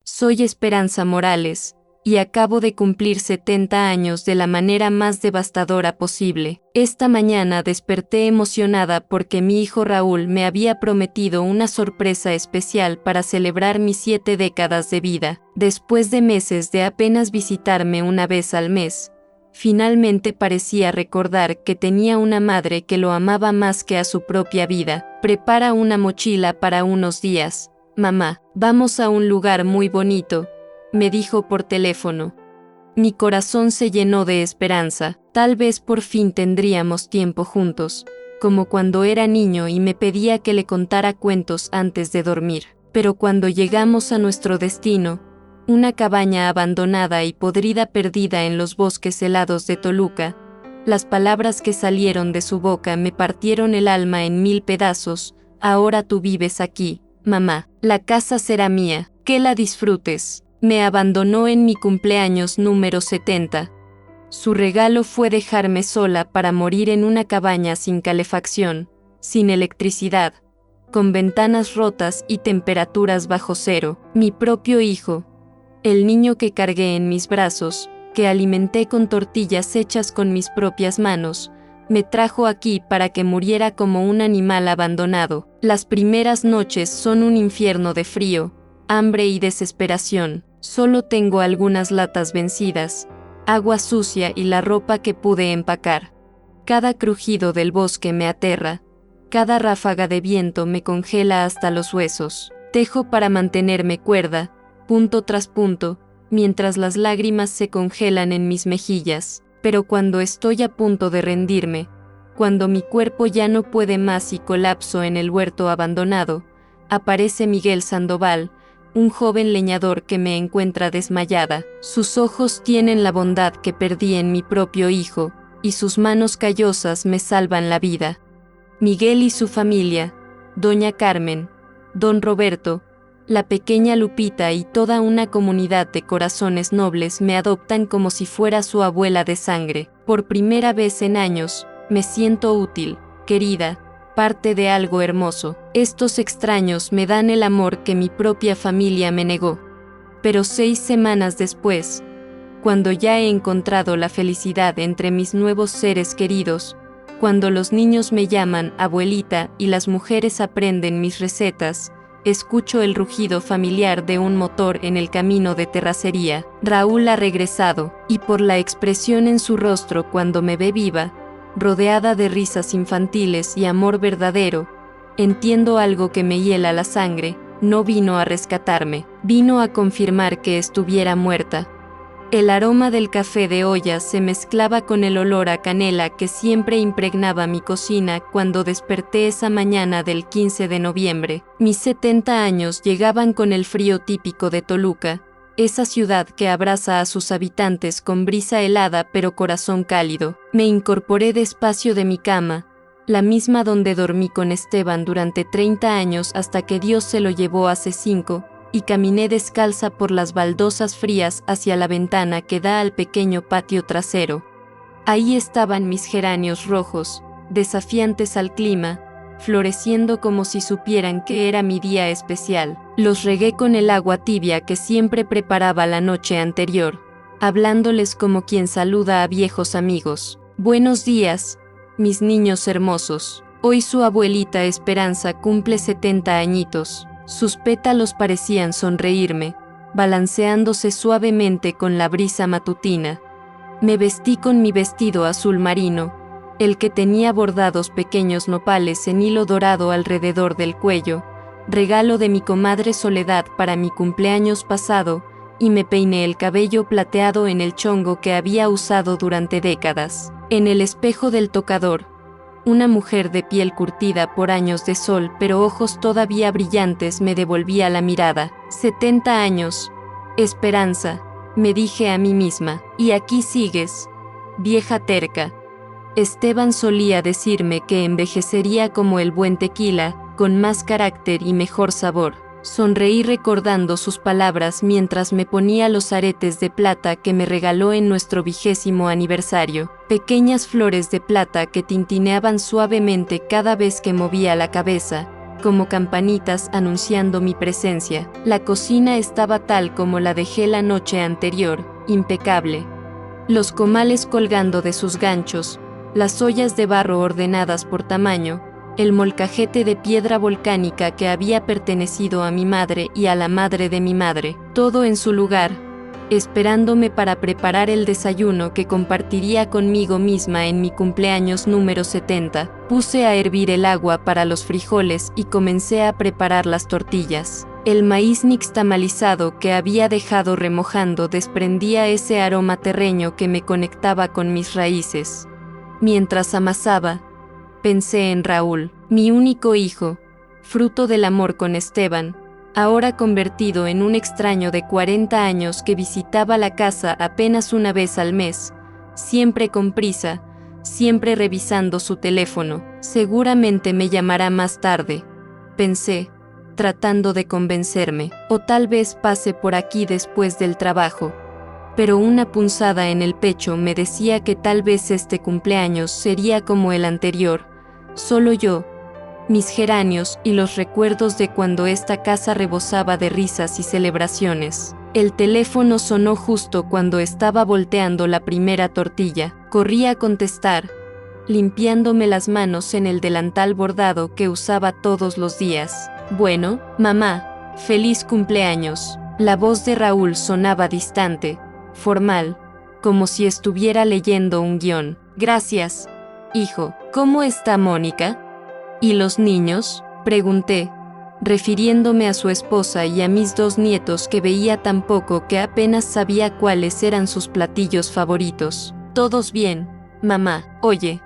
Soy Esperanza Morales, y acabo de cumplir 70 años de la manera más devastadora posible. Esta mañana desperté emocionada porque mi hijo Raúl me había prometido una sorpresa especial para celebrar mis 7 décadas de vida. Después de meses de apenas visitarme una vez al mes, finalmente parecía recordar que tenía una madre que lo amaba más que a su propia vida. Prepara una mochila para unos días. Mamá, vamos a un lugar muy bonito, me dijo por teléfono. Mi corazón se llenó de esperanza. Tal vez por fin tendríamos tiempo juntos, como cuando era niño y me pedía que le contara cuentos antes de dormir. Pero cuando llegamos a nuestro destino, una cabaña abandonada y podrida perdida en los bosques helados de Toluca, las palabras que salieron de su boca me partieron el alma en 1000 pedazos. Ahora tú vives aquí, mamá. La casa será mía. Que la disfrutes. Me abandonó en mi cumpleaños número 70. Su regalo fue dejarme sola para morir en una cabaña sin calefacción, sin electricidad, con ventanas rotas y temperaturas bajo cero. Mi propio hijo, el niño que cargué en mis brazos, que alimenté con tortillas hechas con mis propias manos, me trajo aquí para que muriera como un animal abandonado. Las primeras noches son un infierno de frío, hambre y desesperación. Solo tengo algunas latas vencidas, agua sucia y la ropa que pude empacar. Cada crujido del bosque me aterra, cada ráfaga de viento me congela hasta los huesos. Tejo para mantenerme cuerda, punto tras punto, mientras las lágrimas se congelan en mis mejillas. Pero cuando estoy a punto de rendirme, cuando mi cuerpo ya no puede más y colapso en el huerto abandonado, aparece Miguel Sandoval, un joven leñador que me encuentra desmayada. Sus ojos tienen la bondad que perdí en mi propio hijo, y sus manos callosas me salvan la vida. Miguel y su familia, doña Carmen, don Roberto, la pequeña Lupita y toda una comunidad de corazones nobles me adoptan como si fuera su abuela de sangre. Por primera vez en años, me siento útil, querida, parte de algo hermoso. Estos extraños me dan el amor que mi propia familia me negó. Pero 6 semanas después, cuando ya he encontrado la felicidad entre mis nuevos seres queridos, cuando los niños me llaman abuelita y las mujeres aprenden mis recetas, escucho el rugido familiar de un motor en el camino de terracería. Raúl ha regresado, y por la expresión en su rostro cuando me ve viva, rodeada de risas infantiles y amor verdadero, entiendo algo que me hiela la sangre. No vino a rescatarme, vino a confirmar que estuviera muerta. El aroma del café de olla se mezclaba con el olor a canela que siempre impregnaba mi cocina cuando desperté esa mañana del 15 de noviembre. Mis 70 años llegaban con el frío típico de Toluca, esa ciudad que abraza a sus habitantes con brisa helada pero corazón cálido. Me incorporé despacio de mi cama, la misma donde dormí con Esteban durante 30 años hasta que Dios se lo llevó hace 5, y caminé descalza por las baldosas frías hacia la ventana que da al pequeño patio trasero. Ahí estaban mis geranios rojos, desafiantes al clima, floreciendo como si supieran que era mi día especial. Los regué con el agua tibia que siempre preparaba la noche anterior, hablándoles como quien saluda a viejos amigos. Buenos días, mis niños hermosos. Hoy su abuelita Esperanza cumple 70 añitos. Sus pétalos parecían sonreírme, balanceándose suavemente con la brisa matutina. Me vestí con mi vestido azul marino, el que tenía bordados pequeños nopales en hilo dorado alrededor del cuello, regalo de mi comadre Soledad para mi cumpleaños pasado, y me peiné el cabello plateado en el chongo que había usado durante décadas. En el espejo del tocador, una mujer de piel curtida por años de sol pero ojos todavía brillantes me devolvía la mirada. 70 años, Esperanza, me dije a mí misma, y aquí sigues, vieja terca. Esteban solía decirme que envejecería como el buen tequila, con más carácter y mejor sabor. Sonreí recordando sus palabras mientras me ponía los aretes de plata que me regaló en nuestro 20º aniversario. Pequeñas flores de plata que tintineaban suavemente cada vez que movía la cabeza, como campanitas anunciando mi presencia. La cocina estaba tal como la dejé la noche anterior, impecable. Los comales colgando de sus ganchos, las ollas de barro ordenadas por tamaño, el molcajete de piedra volcánica que había pertenecido a mi madre y a la madre de mi madre, todo en su lugar, esperándome para preparar el desayuno que compartiría conmigo misma en mi cumpleaños número 70. Puse a hervir el agua para los frijoles y comencé a preparar las tortillas. El maíz nixtamalizado que había dejado remojando desprendía ese aroma terreño que me conectaba con mis raíces. Mientras amasaba, pensé en Raúl, mi único hijo, fruto del amor con Esteban, ahora convertido en un extraño de 40 años que visitaba la casa apenas una vez al mes, siempre con prisa, siempre revisando su teléfono. Seguramente me llamará más tarde, pensé, tratando de convencerme, o tal vez pase por aquí después del trabajo. Pero una punzada en el pecho me decía que tal vez este cumpleaños sería como el anterior, solo yo, mis geranios y los recuerdos de cuando esta casa rebosaba de risas y celebraciones. El teléfono sonó justo cuando estaba volteando la primera tortilla. Corrí a contestar, limpiándome las manos en el delantal bordado que usaba todos los días. Bueno, mamá, feliz cumpleaños. La voz de Raúl sonaba distante, formal, como si estuviera leyendo un guión. Gracias, hijo. ¿Cómo está Mónica? ¿Y los niños?, pregunté, refiriéndome a su esposa y a mis 2 nietos que veía tan poco que apenas sabía cuáles eran sus platillos favoritos. Todos bien, mamá. Oye,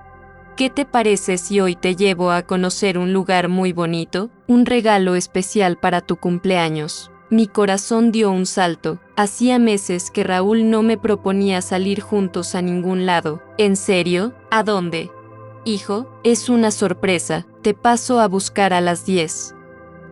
¿qué te parece si hoy te llevo a conocer un lugar muy bonito? Un regalo especial para tu cumpleaños. Mi corazón dio un salto. Hacía meses que Raúl no me proponía salir juntos a ningún lado. ¿En serio? ¿A dónde? Hijo, es una sorpresa. Te paso a buscar a las 10.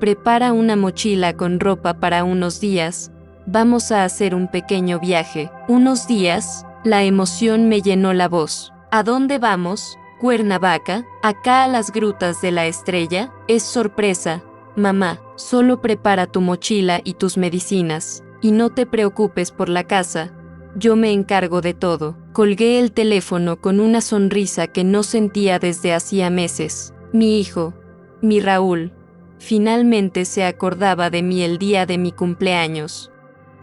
Prepara una mochila con ropa para unos días. Vamos a hacer un pequeño viaje. ¿Unos días? La emoción me llenó la voz. ¿A dónde vamos? ¿Cuernavaca? ¿Acá a las grutas de la Estrella? Es sorpresa, mamá. Solo prepara tu mochila y tus medicinas. Y no te preocupes por la casa. Yo me encargo de todo. Colgué el teléfono con una sonrisa que no sentía desde hacía meses. Mi hijo, mi Raúl, finalmente se acordaba de mí el día de mi cumpleaños.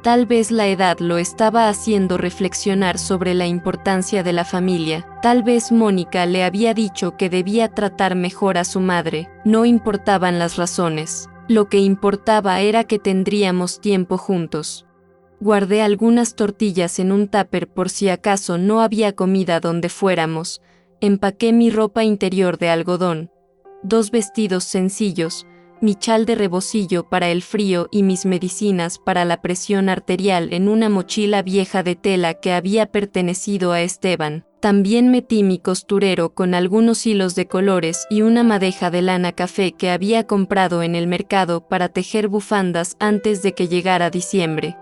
Tal vez la edad lo estaba haciendo reflexionar sobre la importancia de la familia. Tal vez Mónica le había dicho que debía tratar mejor a su madre. No importaban las razones. Lo que importaba era que tendríamos tiempo juntos. Guardé algunas tortillas en un tupper por si acaso no había comida donde fuéramos. Empaqué mi ropa interior de algodón, 2 vestidos sencillos, mi chal de rebocillo para el frío y mis medicinas para la presión arterial en una mochila vieja de tela que había pertenecido a Esteban. También metí mi costurero con algunos hilos de colores y una madeja de lana café que había comprado en el mercado para tejer bufandas antes de que llegara diciembre.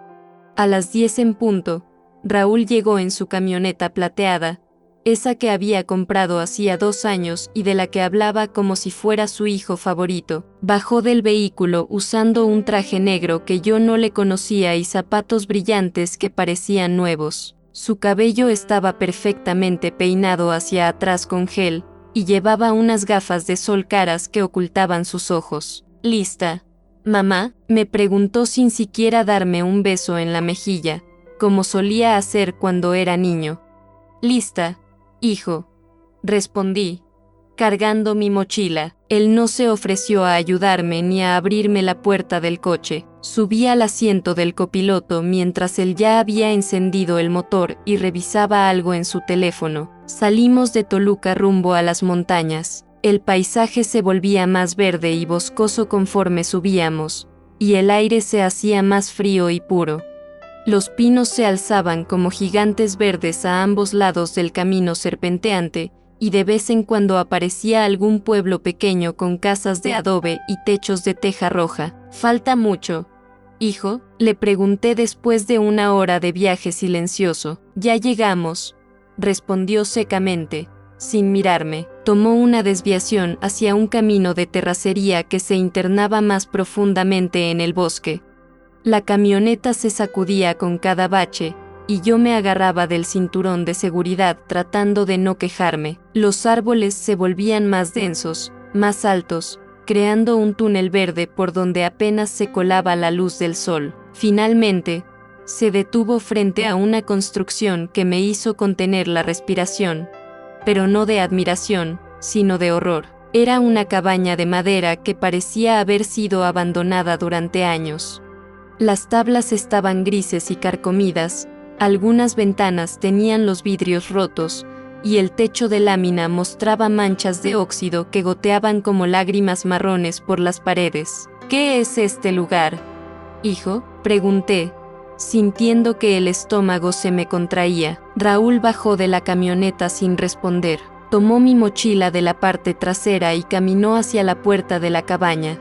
A las 10 en punto, Raúl llegó en su camioneta plateada, esa que había comprado hacía 2 años y de la que hablaba como si fuera su hijo favorito. Bajó del vehículo usando un traje negro que yo no le conocía y zapatos brillantes que parecían nuevos. Su cabello estaba perfectamente peinado hacia atrás con gel, y llevaba unas gafas de sol caras que ocultaban sus ojos. ¿Lista, mamá?, me preguntó sin siquiera darme un beso en la mejilla, como solía hacer cuando era niño. Lista, hijo, respondí, cargando mi mochila. Él no se ofreció a ayudarme ni a abrirme la puerta del coche. Subí al asiento del copiloto mientras él ya había encendido el motor y revisaba algo en su teléfono. Salimos de Toluca rumbo a las montañas. El paisaje se volvía más verde y boscoso conforme subíamos, y el aire se hacía más frío y puro. Los pinos se alzaban como gigantes verdes a ambos lados del camino serpenteante, y de vez en cuando aparecía algún pueblo pequeño con casas de adobe y techos de teja roja. ¿Falta mucho, hijo?, le pregunté después de una hora de viaje silencioso. Ya llegamos, respondió secamente. sin mirarme, tomó una desviación hacia un camino de terracería que se internaba más profundamente en el bosque. La camioneta se sacudía con cada bache, y yo me agarraba del cinturón de seguridad tratando de no quejarme. Los árboles se volvían más densos, más altos, creando un túnel verde por donde apenas se colaba la luz del sol. Finalmente, se detuvo frente a una construcción que me hizo contener la respiración, pero no de admiración, sino de horror. Era una cabaña de madera que parecía haber sido abandonada durante años. Las tablas estaban grises y carcomidas, algunas ventanas tenían los vidrios rotos, y el techo de lámina mostraba manchas de óxido que goteaban como lágrimas marrones por las paredes. ¿Qué es este lugar, hijo?, pregunté, sintiendo que el estómago se me contraía. Raúl bajó de la camioneta sin responder. Tomó mi mochila de la parte trasera y caminó hacia la puerta de la cabaña.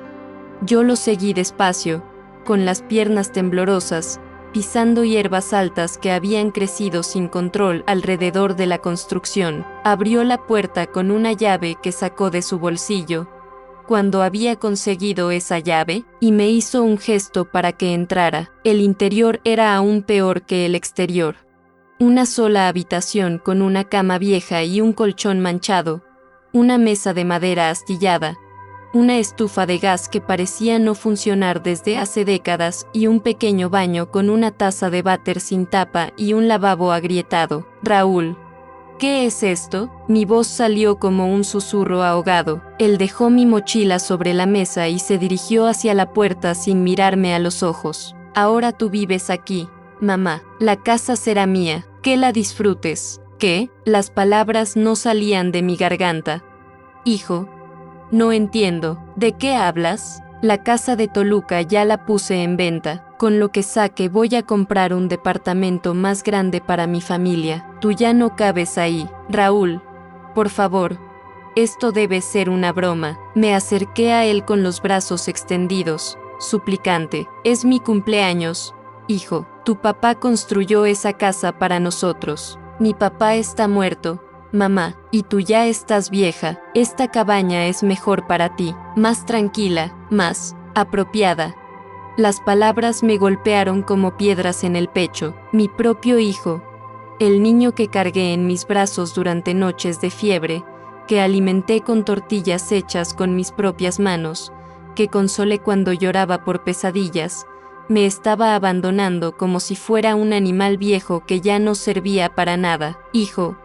Yo lo seguí despacio, con las piernas temblorosas, pisando hierbas altas que habían crecido sin control alrededor de la construcción. Abrió la puerta con una llave que sacó de su bolsillo, cuando había conseguido esa llave, y me hizo un gesto para que entrara. El interior era aún peor que el exterior. Una sola habitación con una cama vieja y un colchón manchado, una mesa de madera astillada, una estufa de gas que parecía no funcionar desde hace décadas y un pequeño baño con una taza de váter sin tapa y un lavabo agrietado. Raúl, ¿qué es esto? Mi voz salió como un susurro ahogado. Él dejó mi mochila sobre la mesa y se dirigió hacia la puerta sin mirarme a los ojos. Ahora tú vives aquí, mamá. La casa será mía. Que la disfrutes. ¿Qué? Las palabras no salían de mi garganta. Hijo, no entiendo. ¿De qué hablas? La casa de Toluca ya la puse en venta. Con lo que saque voy a comprar un departamento más grande para mi familia. Tú ya no cabes ahí. Raúl, por favor. Esto debe ser una broma. Me acerqué a él con los brazos extendidos, suplicante. Es mi cumpleaños, hijo. Tu papá construyó esa casa para nosotros. Mi papá está muerto, mamá, y tú ya estás vieja. Esta cabaña es mejor para ti, más tranquila, más apropiada. Las palabras me golpearon como piedras en el pecho. Mi propio hijo, el niño que cargué en mis brazos durante noches de fiebre, que alimenté con tortillas hechas con mis propias manos, que consolé cuando lloraba por pesadillas, me estaba abandonando como si fuera un animal viejo que ya no servía para nada. Hijo,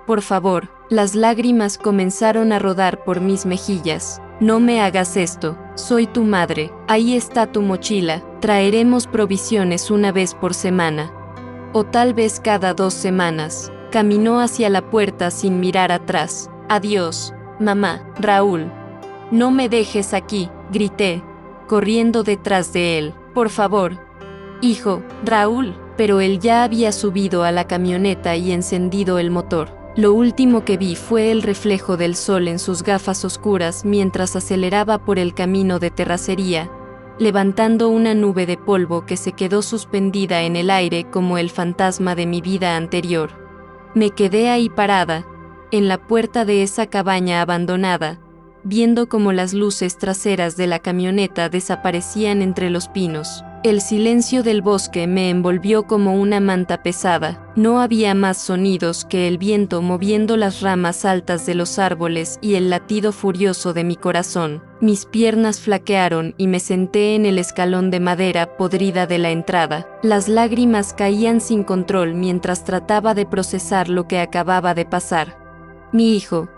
por favor. Las lágrimas comenzaron a rodar por mis mejillas. No me hagas esto. Soy tu madre. Ahí está tu mochila. Traeremos provisiones una vez por semana. O tal vez cada 2 semanas. Caminó hacia la puerta sin mirar atrás. Adiós, mamá. Raúl. No me dejes aquí, grité, corriendo detrás de él. Por favor. Hijo, Raúl. Pero él ya había subido a la camioneta y encendido el motor. Lo último que vi fue el reflejo del sol en sus gafas oscuras mientras aceleraba por el camino de terracería, levantando una nube de polvo que se quedó suspendida en el aire como el fantasma de mi vida anterior. Me quedé ahí parada, en la puerta de esa cabaña abandonada, viendo cómo las luces traseras de la camioneta desaparecían entre los pinos. El silencio del bosque me envolvió como una manta pesada. No había más sonidos que el viento moviendo las ramas altas de los árboles y el latido furioso de mi corazón. Mis piernas flaquearon y me senté en el escalón de madera podrida de la entrada. Las lágrimas caían sin control mientras trataba de procesar lo que acababa de pasar. Mi hijo,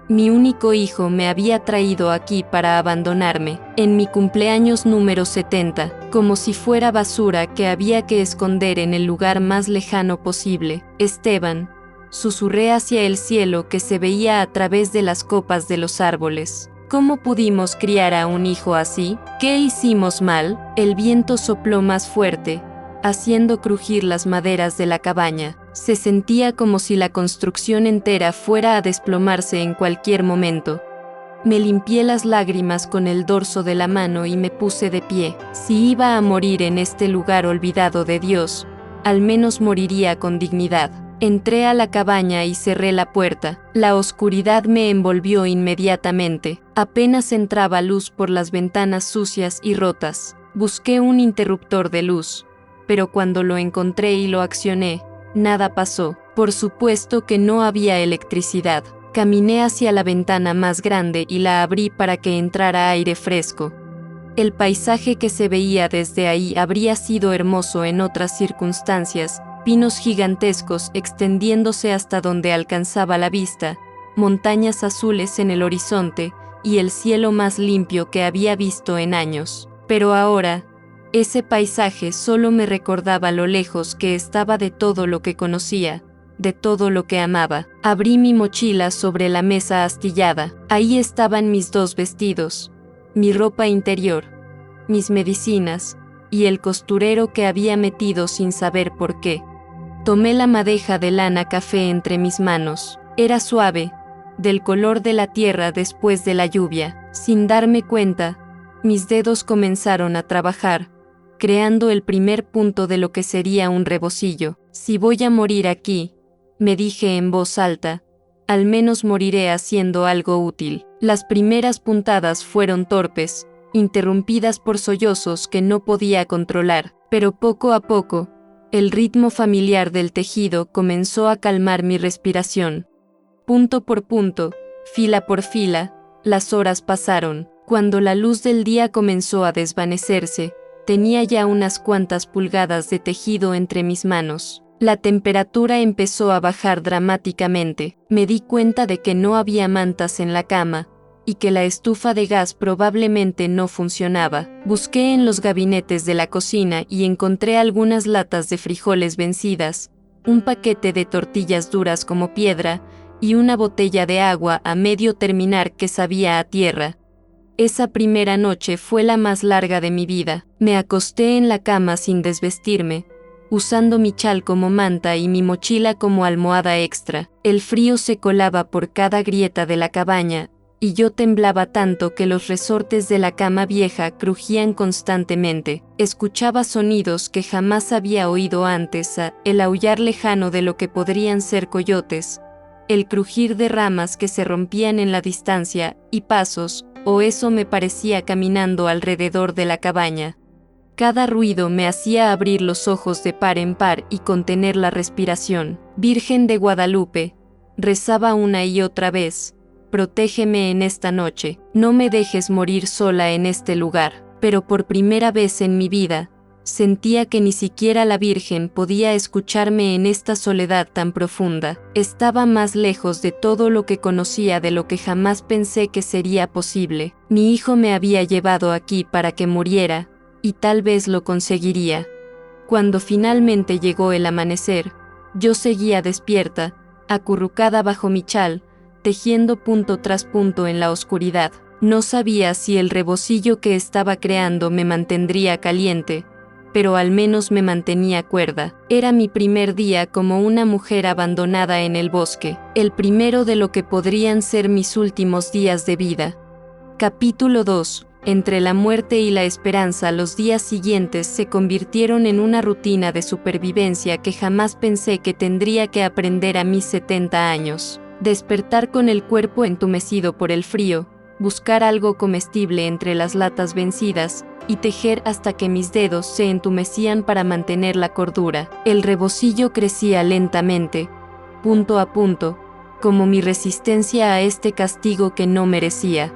mi único hijo, me había traído aquí para abandonarme, en mi cumpleaños número 70, como si fuera basura que había que esconder en el lugar más lejano posible. Esteban, susurré hacia el cielo que se veía a través de las copas de los árboles. ¿Cómo pudimos criar a un hijo así? ¿Qué hicimos mal? El viento sopló más fuerte, haciendo crujir las maderas de la cabaña. Se sentía como si la construcción entera fuera a desplomarse en cualquier momento. Me limpié las lágrimas con el dorso de la mano y me puse de pie. Si iba a morir en este lugar olvidado de Dios, al menos moriría con dignidad. Entré a la cabaña y cerré la puerta. La oscuridad me envolvió inmediatamente. Apenas entraba luz por las ventanas sucias y rotas. Busqué un interruptor de luz, pero cuando lo encontré y lo accioné, nada pasó. Por supuesto que no había electricidad. Caminé hacia la ventana más grande y la abrí para que entrara aire fresco. El paisaje que se veía desde ahí habría sido hermoso en otras circunstancias, pinos gigantescos extendiéndose hasta donde alcanzaba la vista, montañas azules en el horizonte y el cielo más limpio que había visto en años. Pero ahora, ese paisaje solo me recordaba lo lejos que estaba de todo lo que conocía, de todo lo que amaba. Abrí mi mochila sobre la mesa astillada. Ahí estaban mis 2 vestidos, mi ropa interior, mis medicinas, y el costurero que había metido sin saber por qué. Tomé la madeja de lana café entre mis manos. Era suave, del color de la tierra después de la lluvia. Sin darme cuenta, mis dedos comenzaron a trabajar, creando el primer punto de lo que sería un rebocillo. Si voy a morir aquí, me dije en voz alta, al menos moriré haciendo algo útil. Las primeras puntadas fueron torpes, interrumpidas por sollozos que no podía controlar, pero poco a poco, el ritmo familiar del tejido comenzó a calmar mi respiración. Punto por punto, fila por fila, las horas pasaron. Cuando la luz del día comenzó a desvanecerse, tenía ya unas cuantas pulgadas de tejido entre mis manos. La temperatura empezó a bajar dramáticamente. Me di cuenta de que no había mantas en la cama, y que la estufa de gas probablemente no funcionaba. Busqué en los gabinetes de la cocina y encontré algunas latas de frijoles vencidas, un paquete de tortillas duras como piedra, y una botella de agua a medio terminar que sabía a tierra. Esa primera noche fue la más larga de mi vida. Me acosté en la cama sin desvestirme, usando mi chal como manta y mi mochila como almohada extra. El frío se colaba por cada grieta de la cabaña, y yo temblaba tanto que los resortes de la cama vieja crujían constantemente. Escuchaba sonidos que jamás había oído antes, el aullar lejano de lo que podrían ser coyotes, el crujir de ramas que se rompían en la distancia, y pasos, o eso me parecía, caminando alrededor de la cabaña. Cada ruido me hacía abrir los ojos de par en par y contener la respiración. Virgen de Guadalupe, rezaba una y otra vez, protégeme en esta noche, no me dejes morir sola en este lugar. Pero por primera vez en mi vida, sentía que ni siquiera la Virgen podía escucharme en esta soledad tan profunda. Estaba más lejos de todo lo que conocía de lo que jamás pensé que sería posible. Mi hijo me había llevado aquí para que muriera, y tal vez lo conseguiría. Cuando finalmente llegó el amanecer, yo seguía despierta, acurrucada bajo mi chal, tejiendo punto tras punto en la oscuridad. No sabía si el rebocillo que estaba creando me mantendría caliente, pero al menos me mantenía cuerda. Era mi primer día como una mujer abandonada en el bosque, el primero de lo que podrían ser mis últimos días de vida. Capítulo 2. Entre la muerte y la esperanza, los días siguientes se convirtieron en una rutina de supervivencia que jamás pensé que tendría que aprender a mis 70 años. Despertar con el cuerpo entumecido por el frío, buscar algo comestible entre las latas vencidas, y tejer hasta que mis dedos se entumecían para mantener la cordura. El rebocillo crecía lentamente, punto a punto, como mi resistencia a este castigo que no merecía.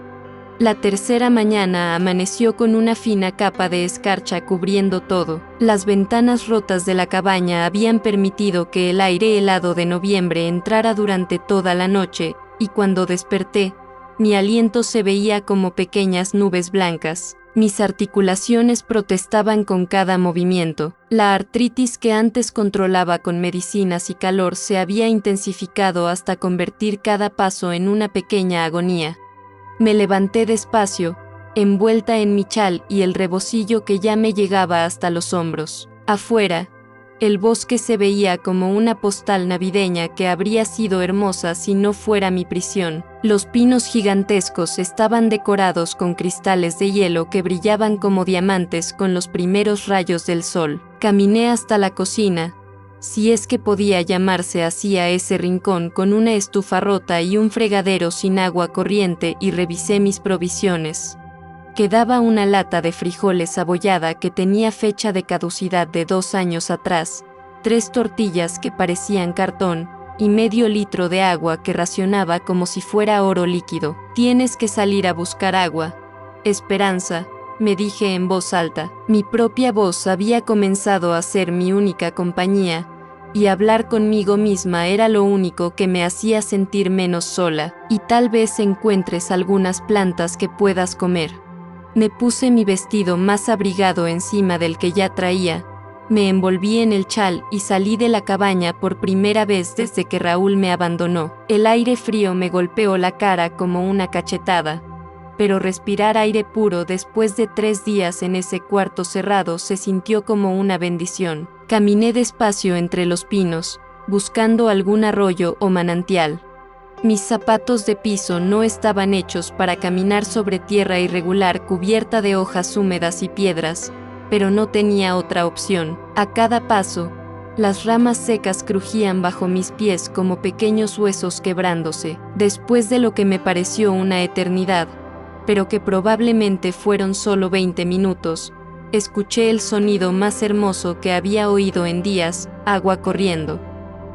La tercera mañana amaneció con una fina capa de escarcha cubriendo todo. Las ventanas rotas de la cabaña habían permitido que el aire helado de noviembre entrara durante toda la noche, y cuando desperté, mi aliento se veía como pequeñas nubes blancas. Mis articulaciones protestaban con cada movimiento. La artritis que antes controlaba con medicinas y calor se había intensificado hasta convertir cada paso en una pequeña agonía. Me levanté despacio, envuelta en mi chal y el rebocillo que ya me llegaba hasta los hombros. Afuera, el bosque se veía como una postal navideña que habría sido hermosa si no fuera mi prisión. Los pinos gigantescos estaban decorados con cristales de hielo que brillaban como diamantes con los primeros rayos del sol. Caminé hasta la cocina, si es que podía llamarse así a ese rincón con una estufa rota y un fregadero sin agua corriente, y revisé mis provisiones. Quedaba una lata de frijoles abollada que tenía fecha de caducidad de 2 años atrás, 3 tortillas que parecían cartón, y medio litro de agua que racionaba como si fuera oro líquido. «Tienes que salir a buscar agua, Esperanza», me dije en voz alta. Mi propia voz había comenzado a ser mi única compañía, y hablar conmigo misma era lo único que me hacía sentir menos sola. «Y tal vez encuentres algunas plantas que puedas comer». Me puse mi vestido más abrigado encima del que ya traía, me envolví en el chal y salí de la cabaña por primera vez desde que Raúl me abandonó. El aire frío me golpeó la cara como una cachetada, pero respirar aire puro después de 3 días en ese cuarto cerrado se sintió como una bendición. Caminé despacio entre los pinos, buscando algún arroyo o manantial. Mis zapatos de piso no estaban hechos para caminar sobre tierra irregular cubierta de hojas húmedas y piedras, pero no tenía otra opción. A cada paso, las ramas secas crujían bajo mis pies como pequeños huesos quebrándose. Después de lo que me pareció una eternidad, pero que probablemente fueron solo 20 minutos, escuché el sonido más hermoso que había oído en días: agua corriendo.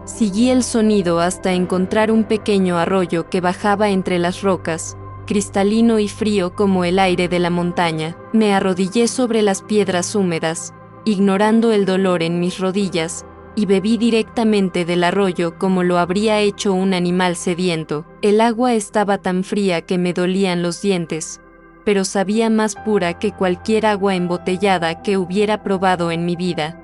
Seguí el sonido hasta encontrar un pequeño arroyo que bajaba entre las rocas, cristalino y frío como el aire de la montaña. Me arrodillé sobre las piedras húmedas, ignorando el dolor en mis rodillas, y bebí directamente del arroyo como lo habría hecho un animal sediento. El agua estaba tan fría que me dolían los dientes, pero sabía más pura que cualquier agua embotellada que hubiera probado en mi vida.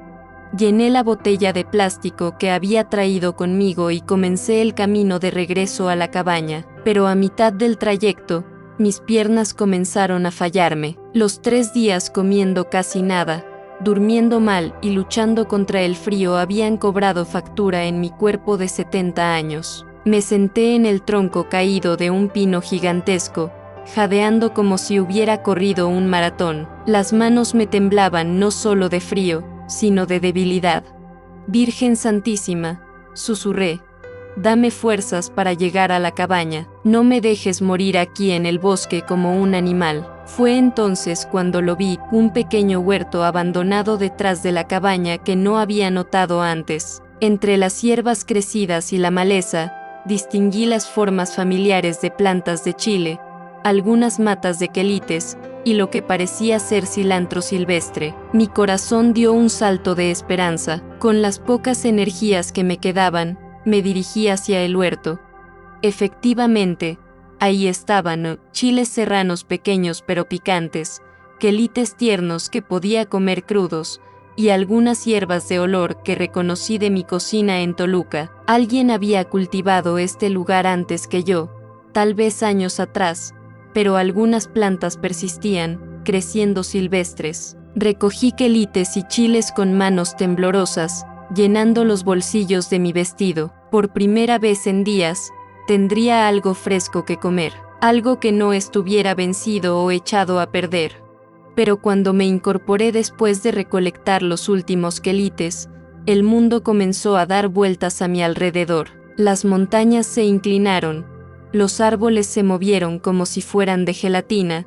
Llené la botella de plástico que había traído conmigo y comencé el camino de regreso a la cabaña, pero a mitad del trayecto, mis piernas comenzaron a fallarme. Los 3 días comiendo casi nada, durmiendo mal y luchando contra el frío habían cobrado factura en mi cuerpo de 70 años. Me senté en el tronco caído de un pino gigantesco, jadeando como si hubiera corrido un maratón. Las manos me temblaban no solo de frío, sino de debilidad. «Virgen Santísima», susurré, «dame fuerzas para llegar a la cabaña, no me dejes morir aquí en el bosque como un animal». Fue entonces cuando lo vi, un pequeño huerto abandonado detrás de la cabaña que no había notado antes. Entre las hierbas crecidas y la maleza, distinguí las formas familiares de plantas de chile, algunas matas de quelites, y lo que parecía ser cilantro silvestre. Mi corazón dio un salto de esperanza. Con las pocas energías que me quedaban, me dirigí hacia el huerto. Efectivamente, ahí estaban chiles serranos pequeños pero picantes, quelites tiernos que podía comer crudos, y algunas hierbas de olor que reconocí de mi cocina en Toluca. Alguien había cultivado este lugar antes que yo, tal vez años atrás, pero algunas plantas persistían, creciendo silvestres. Recogí quelites y chiles con manos temblorosas, llenando los bolsillos de mi vestido. Por primera vez en días, tendría algo fresco que comer, algo que no estuviera vencido o echado a perder. Pero cuando me incorporé después de recolectar los últimos quelites, el mundo comenzó a dar vueltas a mi alrededor. Las montañas se inclinaron, los árboles se movieron como si fueran de gelatina,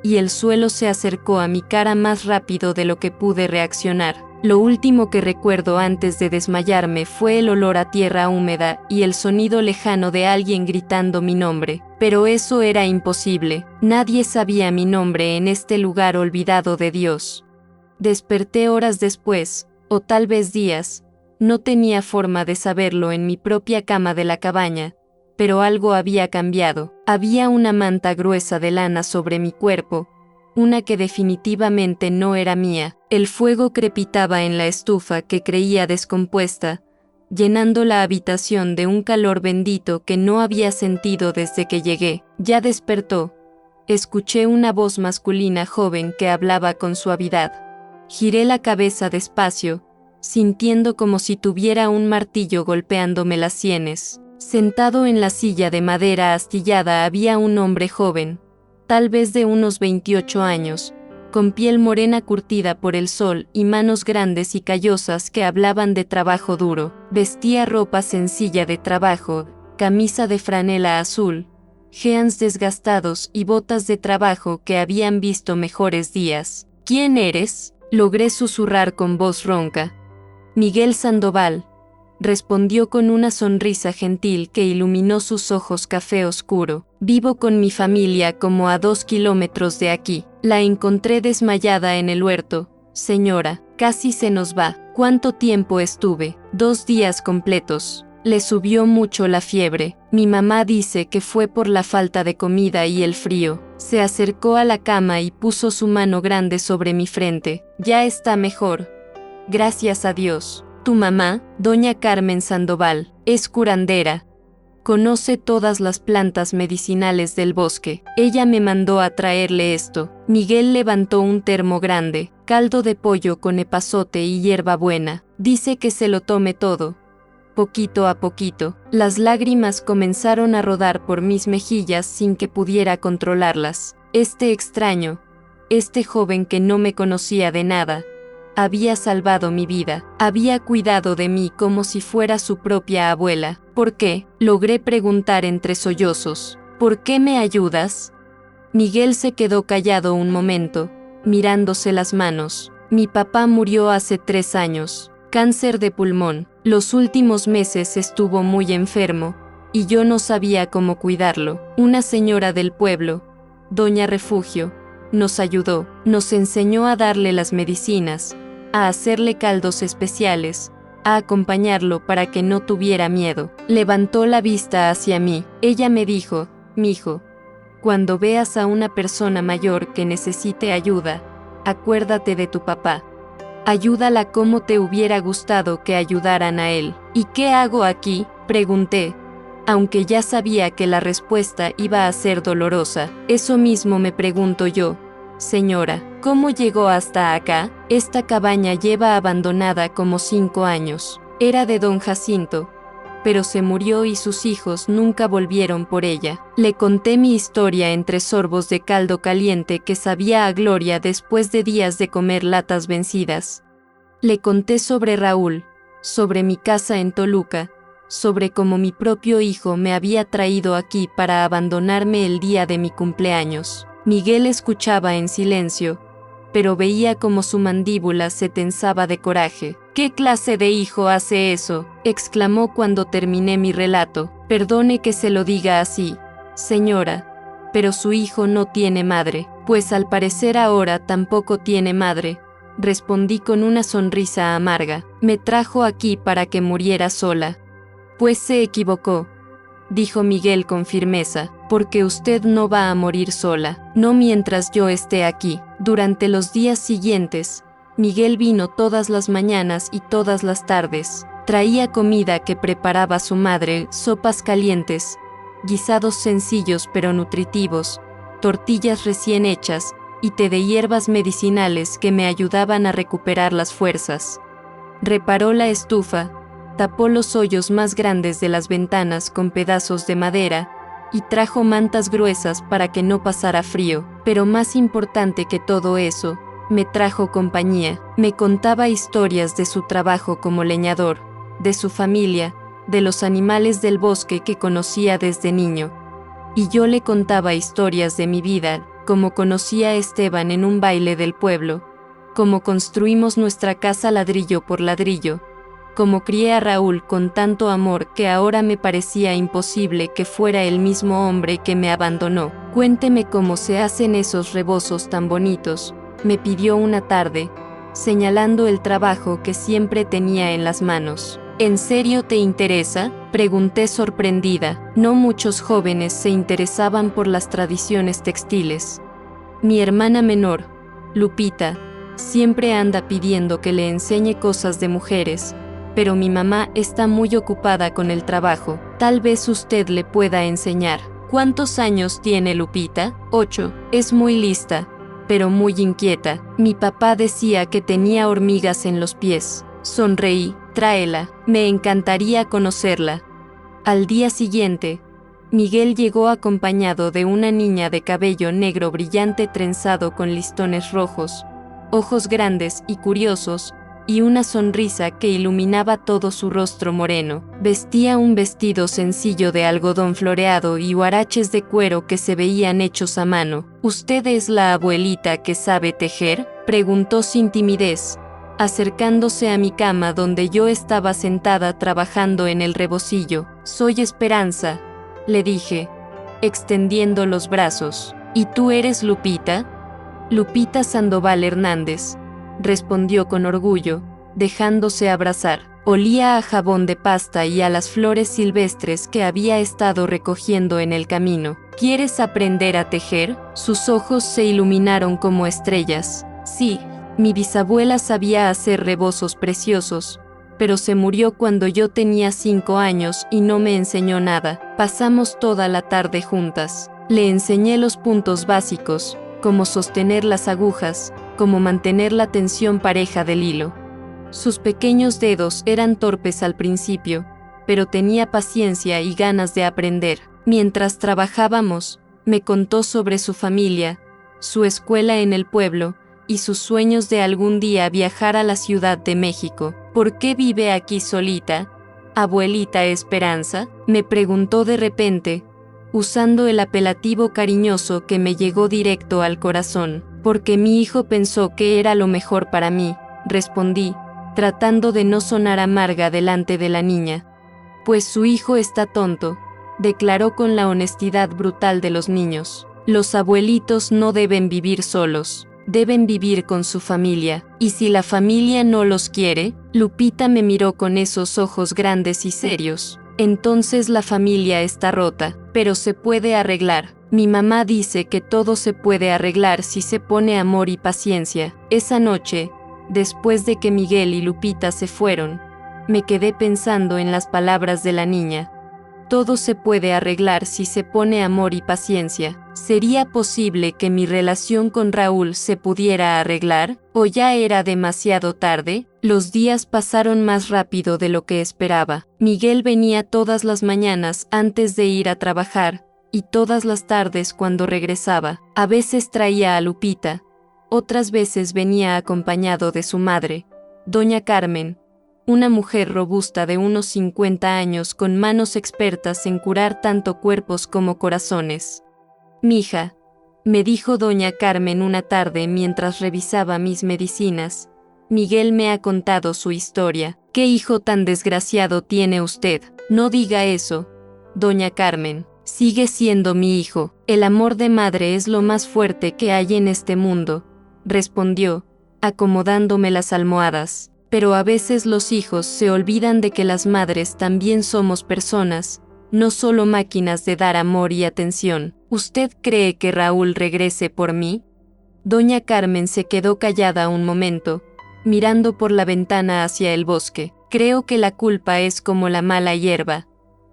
y el suelo se acercó a mi cara más rápido de lo que pude reaccionar. Lo último que recuerdo antes de desmayarme fue el olor a tierra húmeda y el sonido lejano de alguien gritando mi nombre. Pero eso era imposible. Nadie sabía mi nombre en este lugar olvidado de Dios. Desperté horas después, o tal vez días. No tenía forma de saberlo en mi propia cama de la cabaña, pero algo había cambiado. Había una manta gruesa de lana sobre mi cuerpo, una que definitivamente no era mía. El fuego crepitaba en la estufa que creía descompuesta, llenando la habitación de un calor bendito que no había sentido desde que llegué. «Ya despertó», escuché una voz masculina joven que hablaba con suavidad. Giré la cabeza despacio, sintiendo como si tuviera un martillo golpeándome las sienes. Sentado en la silla de madera astillada había un hombre joven, tal vez de unos 28 años, con piel morena curtida por el sol y manos grandes y callosas que hablaban de trabajo duro. Vestía ropa sencilla de trabajo, camisa de franela azul, jeans desgastados y botas de trabajo que habían visto mejores días. ¿Quién eres?, logré susurrar con voz ronca. Miguel Sandoval, respondió con una sonrisa gentil que iluminó sus ojos café oscuro. Vivo con mi familia como a 2 kilómetros de aquí. La encontré desmayada en el huerto. Señora, casi se nos va. ¿Cuánto tiempo estuve? 2 días completos. Le subió mucho la fiebre. Mi mamá dice que fue por la falta de comida y el frío. Se acercó a la cama y puso su mano grande sobre mi frente. Ya está mejor. Gracias a Dios. Tu mamá, doña Carmen Sandoval, es curandera. Conoce todas las plantas medicinales del bosque. Ella me mandó a traerle esto. Miguel levantó un termo grande, caldo de pollo con epazote y hierbabuena. Dice que se lo tome todo. Poquito a poquito, las lágrimas comenzaron a rodar por mis mejillas sin que pudiera controlarlas. Este extraño, este joven que no me conocía de nada, había salvado mi vida, había cuidado de mí como si fuera su propia abuela. ¿Por qué?, logré preguntar entre sollozos. ¿Por qué me ayudas? Miguel se quedó callado un momento, mirándose las manos. Mi papá murió hace 3 años, cáncer de pulmón. Los últimos meses estuvo muy enfermo, y yo no sabía cómo cuidarlo. Una señora del pueblo, doña Refugio, nos ayudó, nos enseñó a darle las medicinas, a hacerle caldos especiales, a acompañarlo para que no tuviera miedo. Levantó la vista hacia mí. Ella me dijo, mijo, cuando veas a una persona mayor que necesite ayuda, acuérdate de tu papá. Ayúdala como te hubiera gustado que ayudaran a él. ¿Y qué hago aquí?, pregunté, aunque ya sabía que la respuesta iba a ser dolorosa. Eso mismo me pregunto yo. Señora, ¿cómo llegó hasta acá? Esta cabaña lleva abandonada como 5 años. Era de don Jacinto, pero se murió y sus hijos nunca volvieron por ella. Le conté mi historia entre sorbos de caldo caliente que sabía a gloria después de días de comer latas vencidas. Le conté sobre Raúl, sobre mi casa en Toluca, sobre cómo mi propio hijo me había traído aquí para abandonarme el día de mi cumpleaños. Miguel escuchaba en silencio, pero veía como su mandíbula se tensaba de coraje. ¿Qué clase de hijo hace eso?, exclamó cuando terminé mi relato. Perdone que se lo diga así, señora, pero su hijo no tiene madre. Pues al parecer ahora tampoco tiene madre, respondí con una sonrisa amarga. Me trajo aquí para que muriera sola. Pues se equivocó, dijo Miguel con firmeza, porque usted no va a morir sola, no mientras yo esté aquí. Durante los días siguientes, Miguel vino todas las mañanas y todas las tardes. Traía comida que preparaba su madre, sopas calientes, guisados sencillos pero nutritivos, tortillas recién hechas, y té de hierbas medicinales que me ayudaban a recuperar las fuerzas. Reparó la estufa, tapó los hoyos más grandes de las ventanas con pedazos de madera, y trajo mantas gruesas para que no pasara frío. Pero más importante que todo eso, me trajo compañía. Me contaba historias de su trabajo como leñador, de su familia, de los animales del bosque que conocía desde niño. Y yo le contaba historias de mi vida, como conocí a Esteban en un baile del pueblo, cómo construimos nuestra casa ladrillo por ladrillo, cómo crié a Raúl con tanto amor que ahora me parecía imposible que fuera el mismo hombre que me abandonó. Cuénteme cómo se hacen esos rebozos tan bonitos, me pidió una tarde, señalando el trabajo que siempre tenía en las manos. ¿En serio te interesa?, pregunté sorprendida. No muchos jóvenes se interesaban por las tradiciones textiles. Mi hermana menor, Lupita, siempre anda pidiendo que le enseñe cosas de mujeres, pero mi mamá está muy ocupada con el trabajo. Tal vez usted le pueda enseñar. ¿Cuántos años tiene Lupita? 8. Es muy lista, pero muy inquieta. Mi papá decía que tenía hormigas en los pies. Sonreí. Tráela, me encantaría conocerla. Al día siguiente, Miguel llegó acompañado de una niña de cabello negro brillante trenzado con listones rojos, ojos grandes y curiosos, y una sonrisa que iluminaba todo su rostro moreno. Vestía un vestido sencillo de algodón floreado y huaraches de cuero que se veían hechos a mano. ¿Usted es la abuelita que sabe tejer?, preguntó sin timidez, acercándose a mi cama donde yo estaba sentada trabajando en el rebocillo. Soy Esperanza, le dije, extendiendo los brazos. ¿Y tú eres Lupita? Lupita Sandoval Hernández, respondió con orgullo, dejándose abrazar. Olía a jabón de pasta y a las flores silvestres que había estado recogiendo en el camino. ¿Quieres aprender a tejer? Sus ojos se iluminaron como estrellas. Sí, mi bisabuela sabía hacer rebozos preciosos, pero se murió cuando yo tenía 5 años y no me enseñó nada. Pasamos toda la tarde juntas. Le enseñé los puntos básicos, cómo sostener las agujas, cómo mantener la tensión pareja del hilo. Sus pequeños dedos eran torpes al principio, pero tenía paciencia y ganas de aprender. Mientras trabajábamos, me contó sobre su familia, su escuela en el pueblo, y sus sueños de algún día viajar a la Ciudad de México. ¿Por qué vive aquí solita, abuelita Esperanza?, me preguntó de repente, usando el apelativo cariñoso que me llegó directo al corazón. Porque mi hijo pensó que era lo mejor para mí, respondí, tratando de no sonar amarga delante de la niña. Pues su hijo está tonto, declaró con la honestidad brutal de los niños. Los abuelitos no deben vivir solos, deben vivir con su familia. ¿Y si la familia no los quiere? Lupita me miró con esos ojos grandes y serios. Entonces la familia está rota, pero se puede arreglar. Mi mamá dice que todo se puede arreglar si se pone amor y paciencia. Esa noche, después de que Miguel y Lupita se fueron, me quedé pensando en las palabras de la niña. Todo se puede arreglar si se pone amor y paciencia. ¿Sería posible que mi relación con Raúl se pudiera arreglar? ¿O ya era demasiado tarde? Los días pasaron más rápido de lo que esperaba. Miguel venía todas las mañanas antes de ir a trabajar, y todas las tardes cuando regresaba. A veces traía a Lupita, otras veces venía acompañado de su madre, doña Carmen, una mujer robusta de unos 50 años con manos expertas en curar tanto cuerpos como corazones. «Mija», me dijo doña Carmen una tarde mientras revisaba mis medicinas, «Miguel me ha contado su historia. ¿Qué hijo tan desgraciado tiene usted?» «No diga eso, doña Carmen. Sigue siendo mi hijo. El amor de madre es lo más fuerte que hay en este mundo», respondió, acomodándome las almohadas. Pero a veces los hijos se olvidan de que las madres también somos personas, no solo máquinas de dar amor y atención. ¿Usted cree que Raúl regrese por mí? Doña Carmen se quedó callada un momento, mirando por la ventana hacia el bosque. Creo que la culpa es como la mala hierba.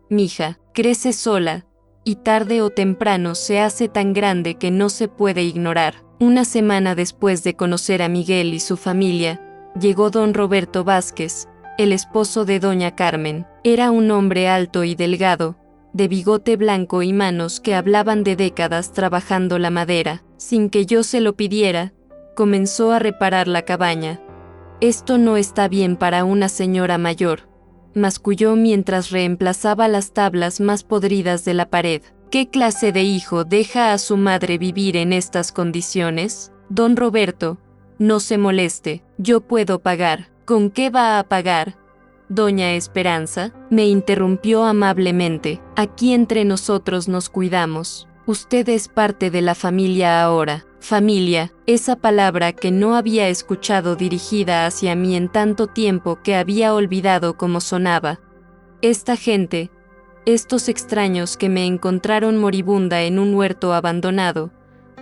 Mija, crece sola, y tarde o temprano se hace tan grande que no se puede ignorar. Una semana después de conocer a Miguel y su familia, llegó don Roberto Vázquez, el esposo de doña Carmen. Era un hombre alto y delgado, de bigote blanco y manos que hablaban de décadas trabajando la madera. Sin que yo se lo pidiera, comenzó a reparar la cabaña. «Esto no está bien para una señora mayor», masculló mientras reemplazaba las tablas más podridas de la pared. «¿Qué clase de hijo deja a su madre vivir en estas condiciones? Don Roberto, no se moleste, yo puedo pagar». «¿Con qué va a pagar, doña Esperanza?», me interrumpió amablemente. «Aquí entre nosotros nos cuidamos. Usted es parte de la familia ahora». Familia, esa palabra que no había escuchado dirigida hacia mí en tanto tiempo que había olvidado cómo sonaba. Esta gente, estos extraños que me encontraron moribunda en un huerto abandonado,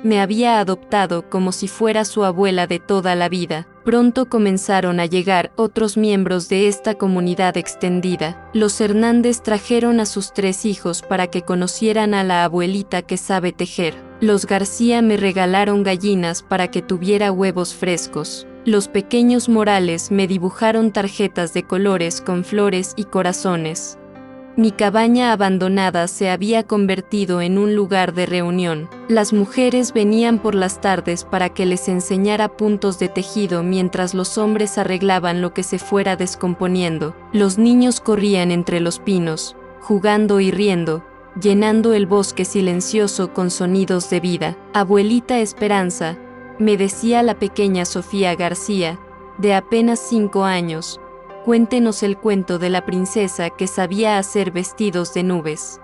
me había adoptado como si fuera su abuela de toda la vida. Pronto comenzaron a llegar otros miembros de esta comunidad extendida. Los Hernández trajeron a sus 3 hijos para que conocieran a la abuelita que sabe tejer. Los García me regalaron gallinas para que tuviera huevos frescos. Los pequeños Morales me dibujaron tarjetas de colores con flores y corazones. Mi cabaña abandonada se había convertido en un lugar de reunión. Las mujeres venían por las tardes para que les enseñara puntos de tejido mientras los hombres arreglaban lo que se fuera descomponiendo. Los niños corrían entre los pinos, jugando y riendo, llenando el bosque silencioso con sonidos de vida. Abuelita Esperanza, me decía la pequeña Sofía García, de apenas 5 años, cuéntenos el cuento de la princesa que sabía hacer vestidos de nubes.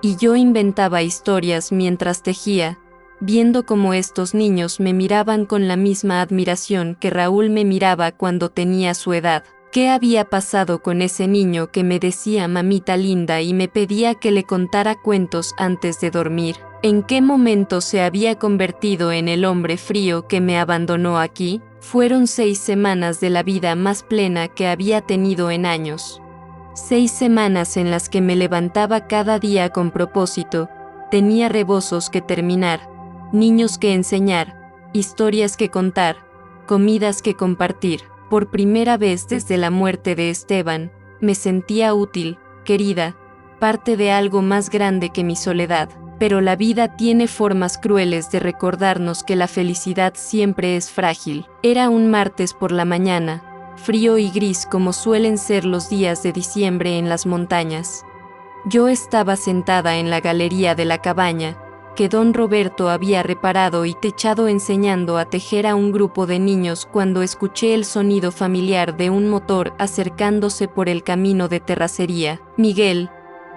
Y yo inventaba historias mientras tejía, viendo cómo estos niños me miraban con la misma admiración que Raúl me miraba cuando tenía su edad. ¿Qué había pasado con ese niño que me decía mamita linda y me pedía que le contara cuentos antes de dormir? ¿En qué momento se había convertido en el hombre frío que me abandonó aquí? Fueron 6 semanas de la vida más plena que había tenido en años. 6 semanas en las que me levantaba cada día con propósito, tenía rebozos que terminar, niños que enseñar, historias que contar, comidas que compartir. Por primera vez desde la muerte de Esteban, me sentía útil, querida, parte de algo más grande que mi soledad. Pero la vida tiene formas crueles de recordarnos que la felicidad siempre es frágil. Era un martes por la mañana, frío y gris como suelen ser los días de diciembre en las montañas. Yo estaba sentada en la galería de la cabaña, que don Roberto había reparado y techado enseñando a tejer a un grupo de niños cuando escuché el sonido familiar de un motor acercándose por el camino de terracería. Miguel,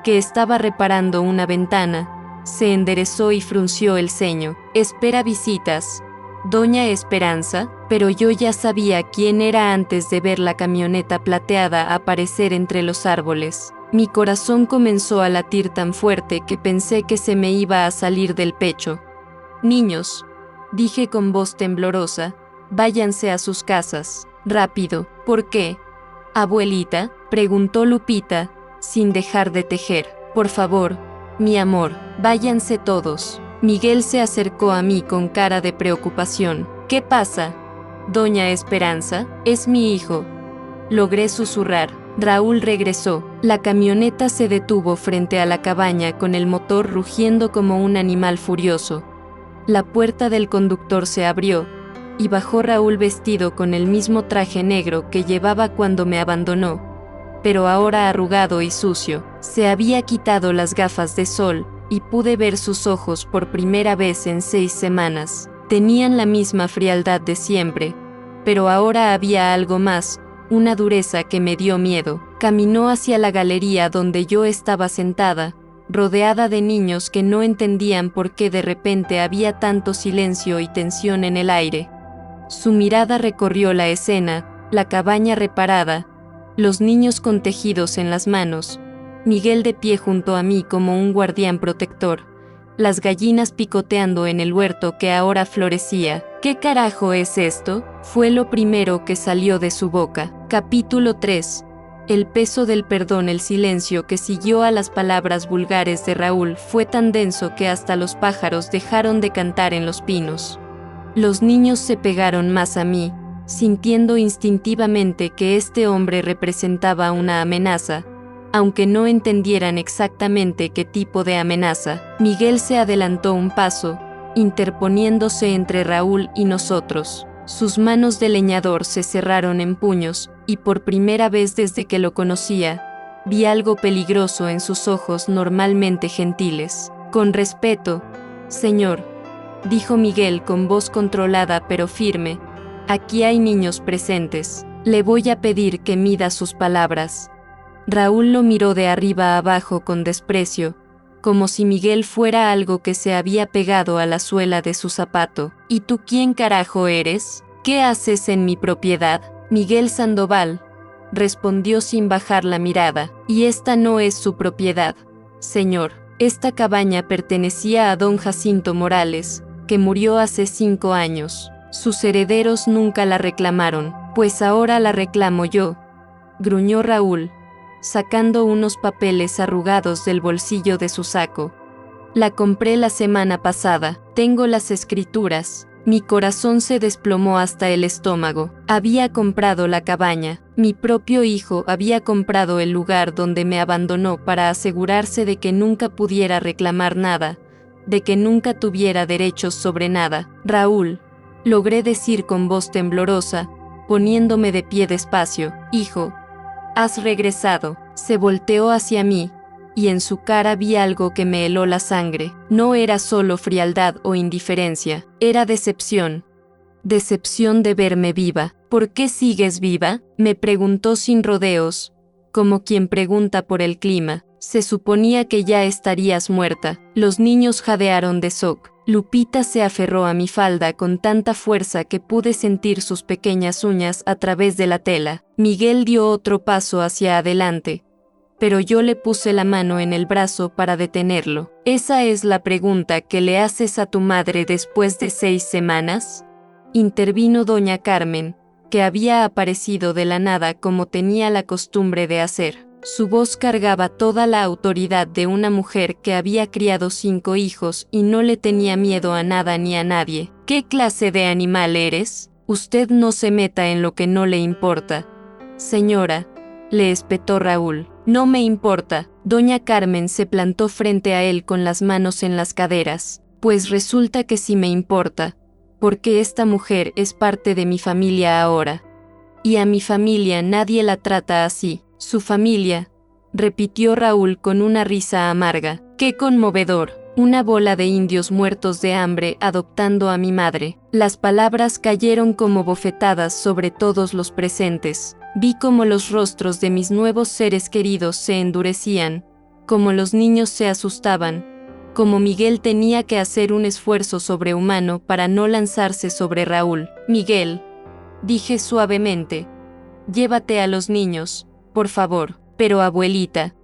que estaba reparando una ventana, se enderezó y frunció el ceño. ¿Espera visitas, doña Esperanza? Pero yo ya sabía quién era antes de ver la camioneta plateada aparecer entre los árboles. Mi corazón comenzó a latir tan fuerte que pensé que se me iba a salir del pecho. Niños, dije con voz temblorosa, váyanse a sus casas, rápido. ¿Por qué? Abuelita, preguntó Lupita, sin dejar de tejer. Por favor, mi amor, váyanse todos. Miguel se acercó a mí con cara de preocupación. ¿Qué pasa? Doña Esperanza, es mi hijo. Logré susurrar. Raúl regresó. La camioneta se detuvo frente a la cabaña con el motor rugiendo como un animal furioso. La puerta del conductor se abrió, y bajó Raúl vestido con el mismo traje negro que llevaba cuando me abandonó, pero ahora arrugado y sucio. Se había quitado las gafas de sol, y pude ver sus ojos por primera vez en 6 semanas. Tenían la misma frialdad de siempre, pero ahora había algo más, una dureza que me dio miedo. Caminó hacia la galería donde yo estaba sentada, rodeada de niños que no entendían por qué de repente había tanto silencio y tensión en el aire. Su mirada recorrió la escena, la cabaña reparada, los niños con tejidos en las manos, Miguel de pie junto a mí como un guardián protector, las gallinas picoteando en el huerto que ahora florecía. ¿Qué carajo es esto? Fue lo primero que salió de su boca. Capítulo 3. El peso del perdón. El silencio que siguió a las palabras vulgares de Raúl fue tan denso que hasta los pájaros dejaron de cantar en los pinos. Los niños se pegaron más a mí, sintiendo instintivamente que este hombre representaba una amenaza, aunque no entendieran exactamente qué tipo de amenaza. Miguel se adelantó un paso, interponiéndose entre Raúl y nosotros. Sus manos de leñador se cerraron en puños, y por primera vez desde que lo conocía, vi algo peligroso en sus ojos normalmente gentiles. Con respeto, señor, dijo Miguel con voz controlada pero firme, aquí hay niños presentes. Le voy a pedir que mida sus palabras. Raúl lo miró de arriba a abajo con desprecio, como si Miguel fuera algo que se había pegado a la suela de su zapato. ¿Y tú quién carajo eres? ¿Qué haces en mi propiedad? Miguel Sandoval, respondió sin bajar la mirada. Y esta no es su propiedad, señor. Esta cabaña pertenecía a don Jacinto Morales, que murió hace 5 años. Sus herederos nunca la reclamaron. Pues ahora la reclamo yo, gruñó Raúl, sacando unos papeles arrugados del bolsillo de su saco. La compré la semana pasada, tengo las escrituras. Mi corazón se desplomó hasta el estómago. Había comprado la cabaña, Mi propio hijo había comprado el lugar donde me abandonó para asegurarse de que nunca pudiera reclamar nada, de que nunca tuviera derechos sobre nada. Raúl, logré decir con voz temblorosa, poniéndome de pie despacio, hijo, has regresado. Se volteó hacia mí, y en su cara vi algo que me heló la sangre. No era solo frialdad o indiferencia, era decepción. Decepción de verme viva. ¿Por qué sigues viva?, me preguntó sin rodeos, como quien pregunta por el clima. Se suponía que ya estarías muerta. Los niños jadearon de shock. Lupita se aferró a mi falda con tanta fuerza que pude sentir sus pequeñas uñas a través de la tela. Miguel dio otro paso hacia adelante, pero yo le puse la mano en el brazo para detenerlo. ¿Esa es la pregunta que le haces a tu madre después de 6 semanas? Intervino doña Carmen, que había aparecido de la nada como tenía la costumbre de hacer. Su voz cargaba toda la autoridad de una mujer que había criado 5 hijos y no le tenía miedo a nada ni a nadie. ¿Qué clase de animal eres? Usted no se meta en lo que no le importa. Señora, le espetó Raúl. No me importa. Doña Carmen se plantó frente a él con las manos en las caderas. Pues resulta que sí me importa, porque esta mujer es parte de mi familia ahora. Y a mi familia nadie la trata así. Su familia, repitió Raúl con una risa amarga. ¡Qué conmovedor! Una bola de indios muertos de hambre adoptando a mi madre. Las palabras cayeron como bofetadas sobre todos los presentes. Vi cómo los rostros de mis nuevos seres queridos se endurecían, cómo los niños se asustaban, cómo Miguel tenía que hacer un esfuerzo sobrehumano para no lanzarse sobre Raúl. Miguel, dije suavemente, llévate a los niños, por favor. Pero abuelita,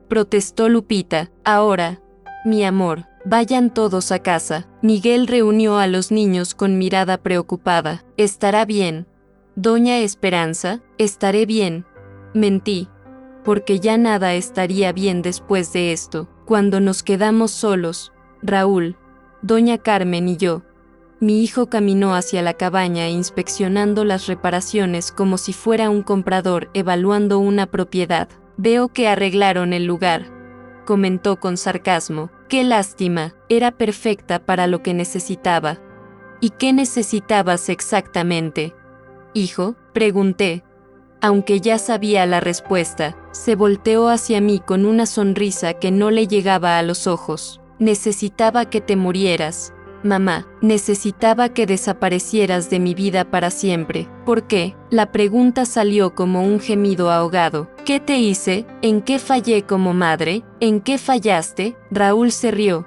protestó Lupita, ahora, mi amor, vayan todos a casa. Miguel reunió a los niños con mirada preocupada. ¿Estará bien? Doña Esperanza, estaré bien. Mentí, porque ya nada estaría bien después de esto. Cuando nos quedamos solos, Raúl, doña Carmen y yo, mi hijo caminó hacia la cabaña inspeccionando las reparaciones como si fuera un comprador evaluando una propiedad. Veo que arreglaron el lugar, comentó con sarcasmo. Qué lástima, era perfecta para lo que necesitaba. ¿Y qué necesitabas exactamente, hijo?, pregunté. Aunque ya sabía la respuesta, se volteó hacia mí con una sonrisa que no le llegaba a los ojos. Necesitaba que te murieras, mamá. Necesitaba que desaparecieras de mi vida para siempre. ¿Por qué? La pregunta salió como un gemido ahogado. ¿Qué te hice? ¿En qué fallé como madre? ¿En qué fallaste? Raúl se rió,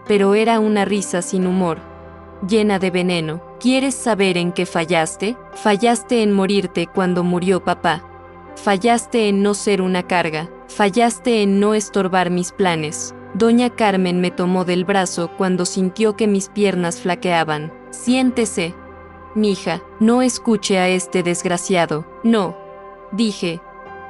pero era una risa sin humor, llena de veneno. ¿Quieres saber en qué fallaste? Fallaste en morirte cuando murió papá. Fallaste en no ser una carga. Fallaste en no estorbar mis planes. Doña Carmen me tomó del brazo cuando sintió que mis piernas flaqueaban. Siéntese, mija, no escuche a este desgraciado. No, dije,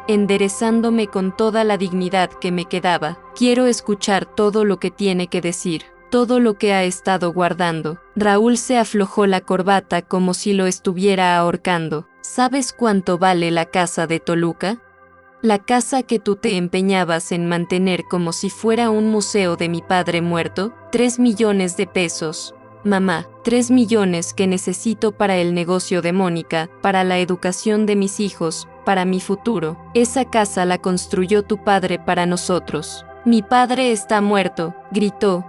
enderezándome con toda la dignidad que me quedaba. Quiero escuchar todo lo que tiene que decir, todo lo que ha estado guardando. Raúl se aflojó la corbata como si lo estuviera ahorcando. ¿Sabes cuánto vale la casa de Toluca? La casa que tú te empeñabas en mantener como si fuera un museo de mi padre muerto. 3 millones de pesos. Mamá, 3 millones que necesito para el negocio de Mónica, para la educación de mis hijos, para mi futuro. Esa casa la construyó tu padre para nosotros. Mi padre está muerto, gritó,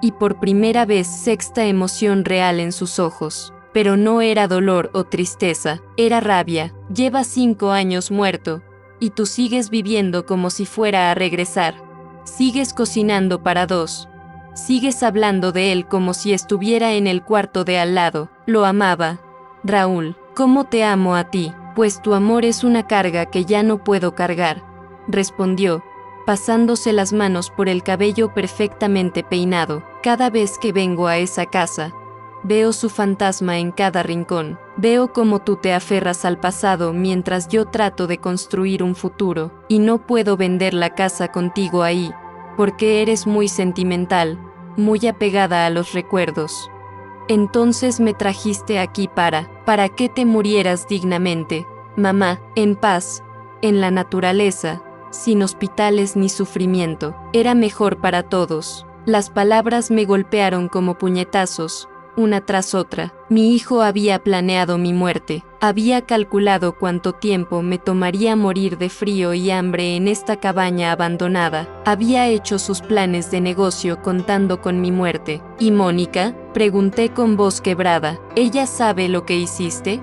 y por primera vez sexta emoción real en sus ojos. Pero no era dolor o tristeza, era rabia. Lleva 5 años muerto, y tú sigues viviendo como si fuera a regresar. Sigues cocinando para 2. Sigues hablando de él como si estuviera en el cuarto de al lado. Lo amaba. Raúl, ¿cómo te amo a ti? Pues tu amor es una carga que ya no puedo cargar, respondió, pasándose las manos por el cabello perfectamente peinado. Cada vez que vengo a esa casa, veo su fantasma en cada rincón. Veo cómo tú te aferras al pasado mientras yo trato de construir un futuro, y no puedo vender la casa contigo ahí, porque eres muy sentimental, muy apegada a los recuerdos. Entonces me trajiste aquí para que te murieras dignamente, mamá, en paz, en la naturaleza, sin hospitales ni sufrimiento. Era mejor para todos. Las palabras me golpearon como puñetazos, una tras otra. Mi hijo había planeado mi muerte. Había calculado cuánto tiempo me tomaría morir de frío y hambre en esta cabaña abandonada. Había hecho sus planes de negocio contando con mi muerte. ¿Y Mónica?, pregunté con voz quebrada. ¿Ella sabe lo que hiciste?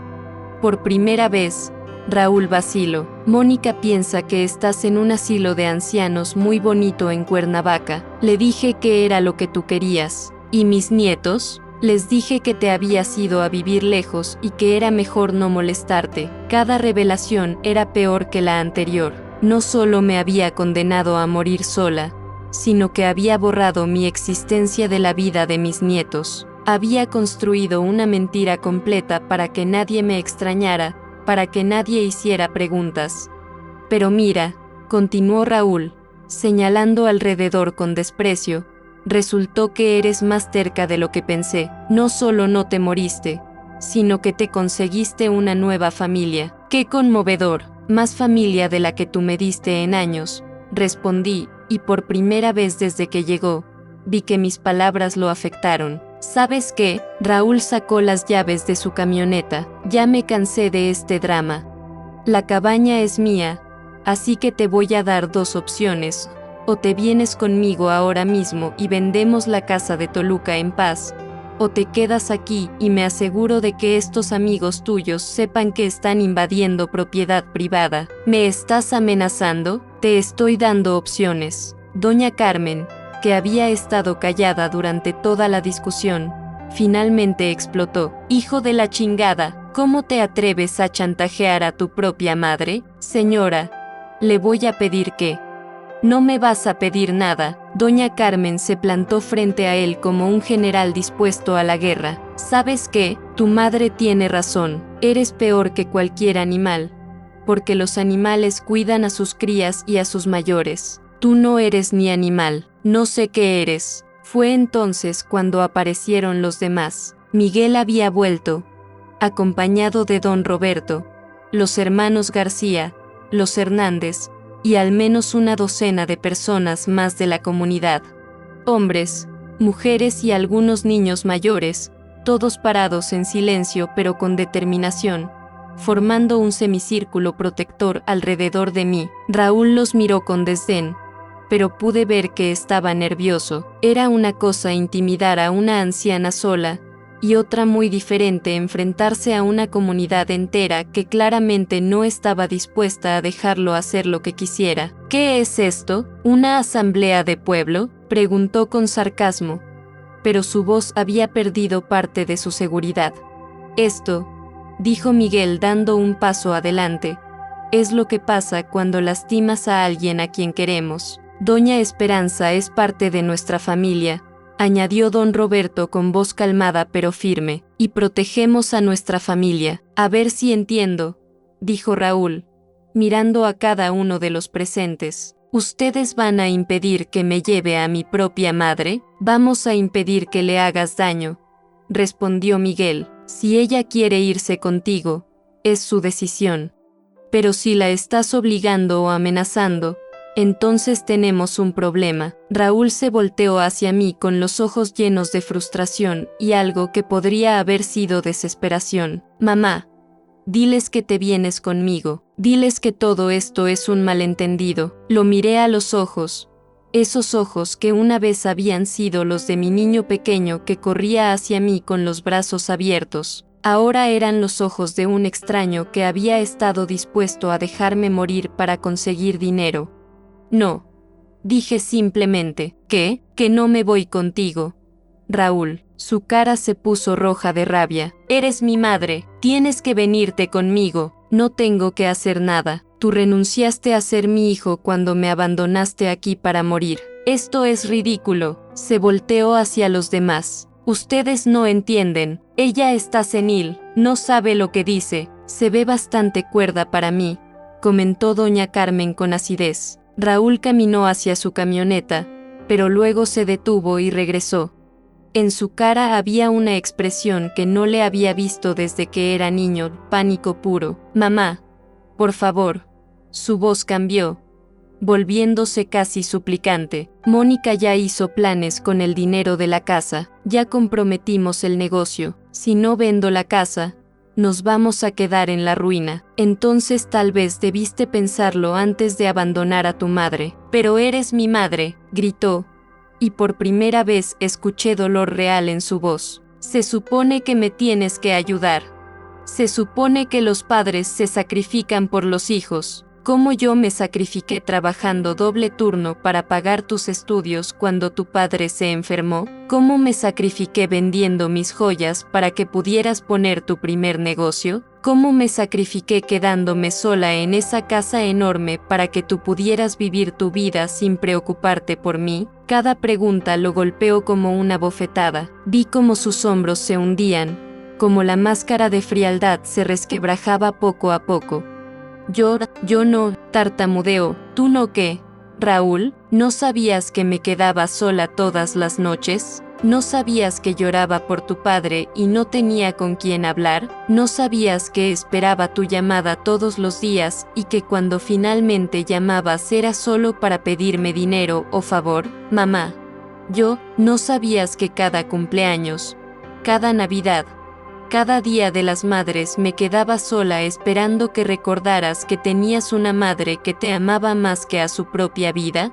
Por primera vez, Raúl vaciló. Mónica piensa que estás en un asilo de ancianos muy bonito en Cuernavaca. Le dije que era lo que tú querías. ¿Y mis nietos? Les dije que te habías ido a vivir lejos y que era mejor no molestarte. Cada revelación era peor que la anterior. No solo me había condenado a morir sola, sino que había borrado mi existencia de la vida de mis nietos. Había construido una mentira completa para que nadie me extrañara, para que nadie hiciera preguntas. Pero mira, continuó Raúl, señalando alrededor con desprecio, resultó que eres más terca de lo que pensé. No solo no te moriste, sino que te conseguiste una nueva familia. ¡Qué conmovedor! Más familia de la que tú me diste en años, respondí, y por primera vez desde que llegó, vi que mis palabras lo afectaron. ¿Sabes qué? Raúl sacó las llaves de su camioneta. Ya me cansé de este drama. La cabaña es mía, así que te voy a dar dos opciones. O te vienes conmigo ahora mismo y vendemos la casa de Toluca en paz, o te quedas aquí y me aseguro de que estos amigos tuyos sepan que están invadiendo propiedad privada. ¿Me estás amenazando? Te estoy dando opciones. Doña Carmen, que había estado callada durante toda la discusión, finalmente explotó. Hijo de la chingada, ¿cómo te atreves a chantajear a tu propia madre? Señora, le voy a pedir que... No me vas a pedir nada. Doña Carmen se plantó frente a él como un general dispuesto a la guerra. ¿Sabes qué? Tu madre tiene razón. Eres peor que cualquier animal, porque los animales cuidan a sus crías y a sus mayores. Tú no eres ni animal. No sé qué eres. Fue entonces cuando aparecieron los demás. Miguel había vuelto, acompañado de don Roberto, los hermanos García, los Hernández, y al menos una docena de personas más de la comunidad. Hombres, mujeres y algunos niños mayores, todos parados en silencio pero con determinación, formando un semicírculo protector alrededor de mí. Raúl los miró con desdén, pero pude ver que estaba nervioso. Era una cosa intimidar a una anciana sola, y otra muy diferente enfrentarse a una comunidad entera que claramente no estaba dispuesta a dejarlo hacer lo que quisiera. ¿Qué es esto? ¿Una asamblea de pueblo?, preguntó con sarcasmo, pero su voz había perdido parte de su seguridad. Esto, dijo Miguel dando un paso adelante, es lo que pasa cuando lastimas a alguien a quien queremos. Doña Esperanza es parte de nuestra familia, añadió don Roberto con voz calmada pero firme, y protegemos a nuestra familia. A ver si entiendo, dijo Raúl, mirando a cada uno de los presentes. ¿Ustedes van a impedir que me lleve a mi propia madre? Vamos a impedir que le hagas daño, respondió Miguel. Si ella quiere irse contigo, es su decisión. Pero si la estás obligando o amenazando, entonces tenemos un problema. Raúl se volteó hacia mí con los ojos llenos de frustración y algo que podría haber sido desesperación. Mamá, diles que te vienes conmigo. Diles que todo esto es un malentendido. Lo miré a los ojos. Esos ojos que una vez habían sido los de mi niño pequeño que corría hacia mí con los brazos abiertos. Ahora eran los ojos de un extraño que había estado dispuesto a dejarme morir para conseguir dinero. No, dije simplemente. ¿Qué? Que no me voy contigo. Raúl, su cara se puso roja de rabia. Eres mi madre, tienes que venirte conmigo. No tengo que hacer nada. Tú renunciaste a ser mi hijo cuando me abandonaste aquí para morir. Esto es ridículo. Se volteó hacia los demás. Ustedes no entienden. Ella está senil, no sabe lo que dice. Se ve bastante cuerda para mí, comentó doña Carmen con acidez. Raúl caminó hacia su camioneta, pero luego se detuvo y regresó. En su cara había una expresión que no le había visto desde que era niño, pánico puro. Mamá, por favor. Su voz cambió, volviéndose casi suplicante. Mónica ya hizo planes con el dinero de la casa, ya comprometimos el negocio. Si no vendo la casa, nos vamos a quedar en la ruina. Entonces tal vez debiste pensarlo antes de abandonar a tu madre. Pero eres mi madre, gritó, y por primera vez escuché dolor real en su voz. Se supone que me tienes que ayudar. Se supone que los padres se sacrifican por los hijos. Como yo me sacrifiqué trabajando doble turno para pagar tus estudios cuando tu padre se enfermó, cómo me sacrifiqué vendiendo mis joyas para que pudieras poner tu primer negocio, cómo me sacrifiqué quedándome sola en esa casa enorme para que tú pudieras vivir tu vida sin preocuparte por mí. Cada pregunta lo golpeó como una bofetada. Vi cómo sus hombros se hundían, como la máscara de frialdad se resquebrajaba poco a poco. Yo no, tartamudeó. ¿Tú no qué? Raúl, ¿no sabías que me quedaba sola todas las noches? ¿No sabías que lloraba por tu padre y no tenía con quién hablar? ¿No sabías que esperaba tu llamada todos los días y que cuando finalmente llamabas era solo para pedirme dinero o favor, mamá? ¿No sabías que cada cumpleaños, cada Navidad, cada día de las madres me quedaba sola esperando que recordaras que tenías una madre que te amaba más que a su propia vida?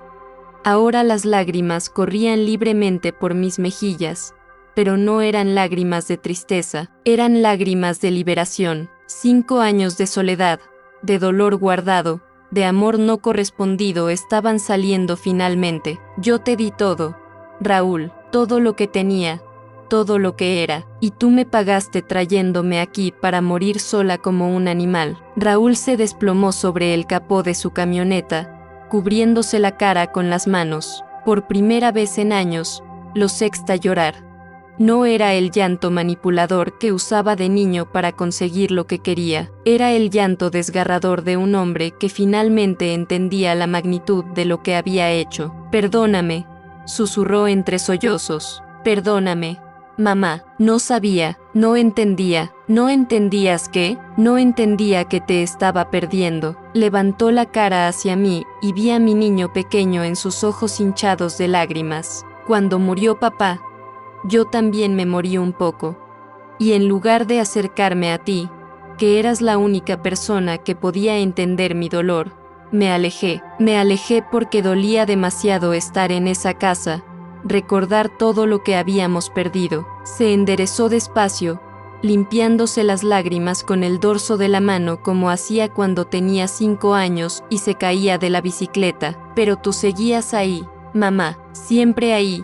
Ahora las lágrimas corrían libremente por mis mejillas, pero no eran lágrimas de tristeza, eran lágrimas de liberación. 5 años de soledad, de dolor guardado, de amor no correspondido estaban saliendo finalmente. Yo te di todo, Raúl, todo lo que tenía, todo lo que era, y tú me pagaste trayéndome aquí para morir sola como un animal. Raúl se desplomó sobre el capó de su camioneta, cubriéndose la cara con las manos. Por primera vez en años, lo sexta llorar. No era el llanto manipulador que usaba de niño para conseguir lo que quería, era el llanto desgarrador de un hombre que finalmente entendía la magnitud de lo que había hecho. Perdóname, susurró entre sollozos. Perdóname. Mamá, no sabía, no entendía, ¿no entendías qué? No entendía que te estaba perdiendo. Levantó la cara hacia mí y vi a mi niño pequeño en sus ojos hinchados de lágrimas. Cuando murió papá, yo también me morí un poco. Y en lugar de acercarme a ti, que eras la única persona que podía entender mi dolor, me alejé porque dolía demasiado estar en esa casa, recordar todo lo que habíamos perdido. Se enderezó despacio, limpiándose las lágrimas con el dorso de la mano como hacía cuando tenía 5 años y se caía de la bicicleta. Pero tú seguías ahí, mamá, siempre ahí,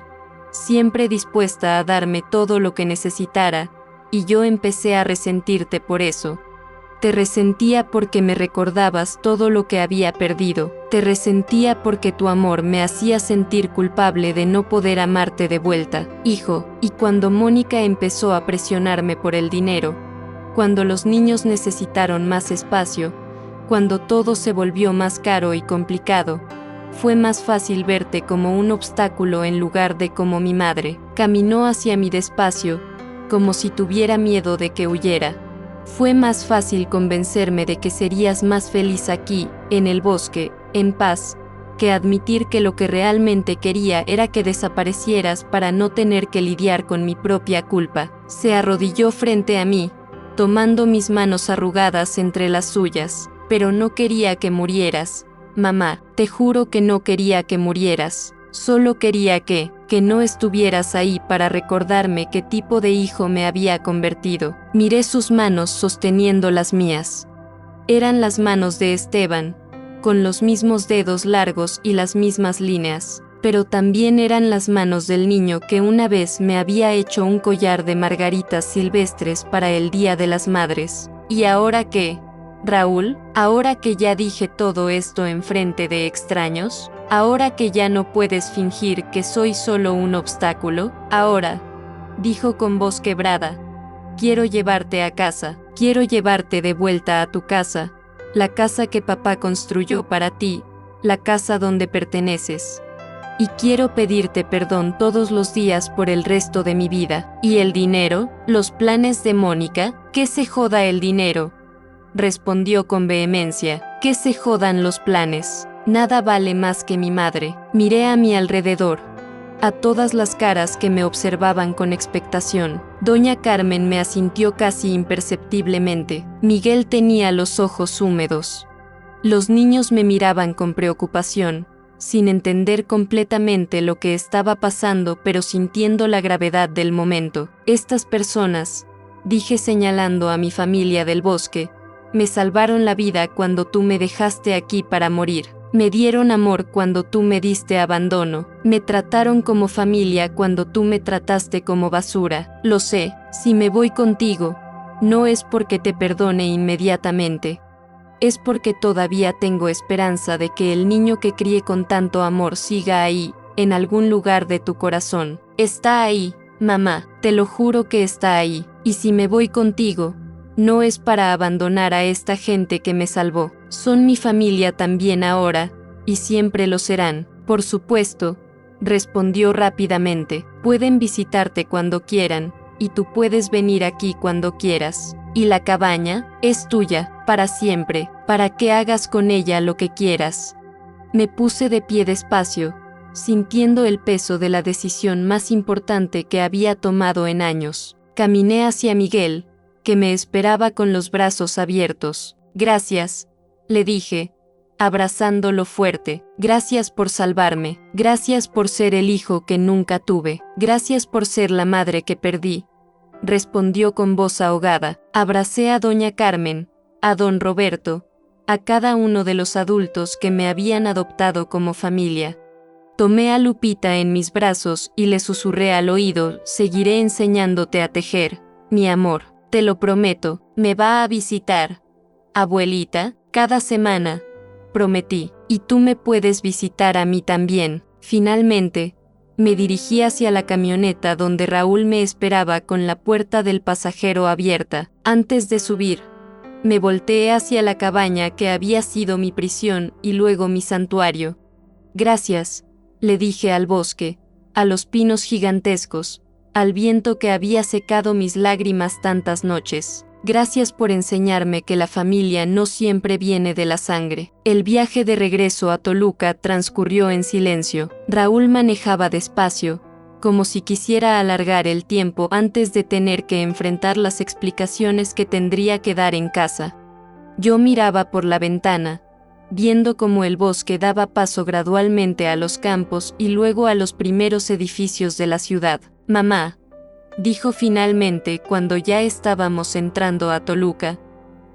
siempre dispuesta a darme todo lo que necesitara, y yo empecé a resentirte por eso. Te resentía porque me recordabas todo lo que había perdido. Te resentía porque tu amor me hacía sentir culpable de no poder amarte de vuelta, hijo. Y cuando Mónica empezó a presionarme por el dinero, cuando los niños necesitaron más espacio, cuando todo se volvió más caro y complicado, fue más fácil verte como un obstáculo en lugar de como mi madre. Caminó hacia mí despacio, como si tuviera miedo de que huyera. Fue más fácil convencerme de que serías más feliz aquí, en el bosque, en paz, que admitir que lo que realmente quería era que desaparecieras para no tener que lidiar con mi propia culpa. Se arrodilló frente a mí, tomando mis manos arrugadas entre las suyas. Pero no quería que murieras, mamá, te juro que no quería que murieras. Solo quería que no estuvieras ahí para recordarme qué tipo de hijo me había convertido. Miré sus manos sosteniendo las mías. Eran las manos de Esteban, con los mismos dedos largos y las mismas líneas, pero también eran las manos del niño que una vez me había hecho un collar de margaritas silvestres para el Día de las Madres. ¿Y ahora qué, Raúl? ¿Ahora que ya dije todo esto enfrente de extraños? ¿Ahora que ya no puedes fingir que soy solo un obstáculo? Ahora, dijo con voz quebrada, quiero llevarte a casa, quiero llevarte de vuelta a tu casa, la casa que papá construyó para ti, la casa donde perteneces. Y quiero pedirte perdón todos los días por el resto de mi vida. ¿Y el dinero? ¿Los planes de Mónica? ¿Que se joda el dinero? respondió con vehemencia. Que se jodan los planes. Nada vale más que mi madre. Miré a mi alrededor, a todas las caras que me observaban con expectación. Doña Carmen me asintió casi imperceptiblemente. Miguel tenía los ojos húmedos. Los niños me miraban con preocupación, sin entender completamente lo que estaba pasando, pero sintiendo la gravedad del momento. Estas personas, dije señalando a mi familia del bosque, me salvaron la vida cuando tú me dejaste aquí para morir. Me dieron amor cuando tú me diste abandono. Me trataron como familia cuando tú me trataste como basura. Lo sé, si me voy contigo, no es porque te perdone inmediatamente. Es porque todavía tengo esperanza de que el niño que crié con tanto amor siga ahí, en algún lugar de tu corazón. Está ahí, mamá, te lo juro que está ahí. Y si me voy contigo, no es para abandonar a esta gente que me salvó. Son mi familia también ahora, y siempre lo serán. Por supuesto, respondió rápidamente. Pueden visitarte cuando quieran, y tú puedes venir aquí cuando quieras. Y la cabaña es tuya, para siempre, para que hagas con ella lo que quieras. Me puse de pie despacio, sintiendo el peso de la decisión más importante que había tomado en años. Caminé hacia Miguel, que me esperaba con los brazos abiertos. Gracias, le dije, abrazándolo fuerte. Gracias por salvarme. Gracias por ser el hijo que nunca tuve. Gracias por ser la madre que perdí, respondió con voz ahogada. Abracé a doña Carmen, a don Roberto, a cada uno de los adultos que me habían adoptado como familia. Tomé a Lupita en mis brazos y le susurré al oído: seguiré enseñándote a tejer, mi amor. Te lo prometo. Me va a visitar, abuelita, cada semana, prometí. Y tú me puedes visitar a mí también. Finalmente, me dirigí hacia la camioneta donde Raúl me esperaba con la puerta del pasajero abierta. Antes de subir, me volteé hacia la cabaña que había sido mi prisión y luego mi santuario. Gracias, le dije al bosque, a los pinos gigantescos, al viento que había secado mis lágrimas tantas noches. Gracias por enseñarme que la familia no siempre viene de la sangre. El viaje de regreso a Toluca transcurrió en silencio. Raúl manejaba despacio, como si quisiera alargar el tiempo antes de tener que enfrentar las explicaciones que tendría que dar en casa. Yo miraba por la ventana, viendo cómo el bosque daba paso gradualmente a los campos y luego a los primeros edificios de la ciudad. Mamá, dijo finalmente cuando ya estábamos entrando a Toluca,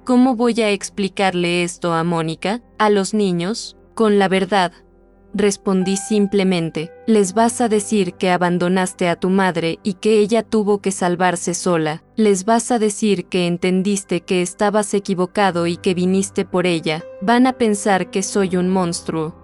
¿cómo voy a explicarle esto a Mónica, a los niños? Con la verdad, respondí simplemente. Les vas a decir que abandonaste a tu madre y que ella tuvo que salvarse sola. Les vas a decir que entendiste que estabas equivocado y que viniste por ella. Van a pensar que soy un monstruo.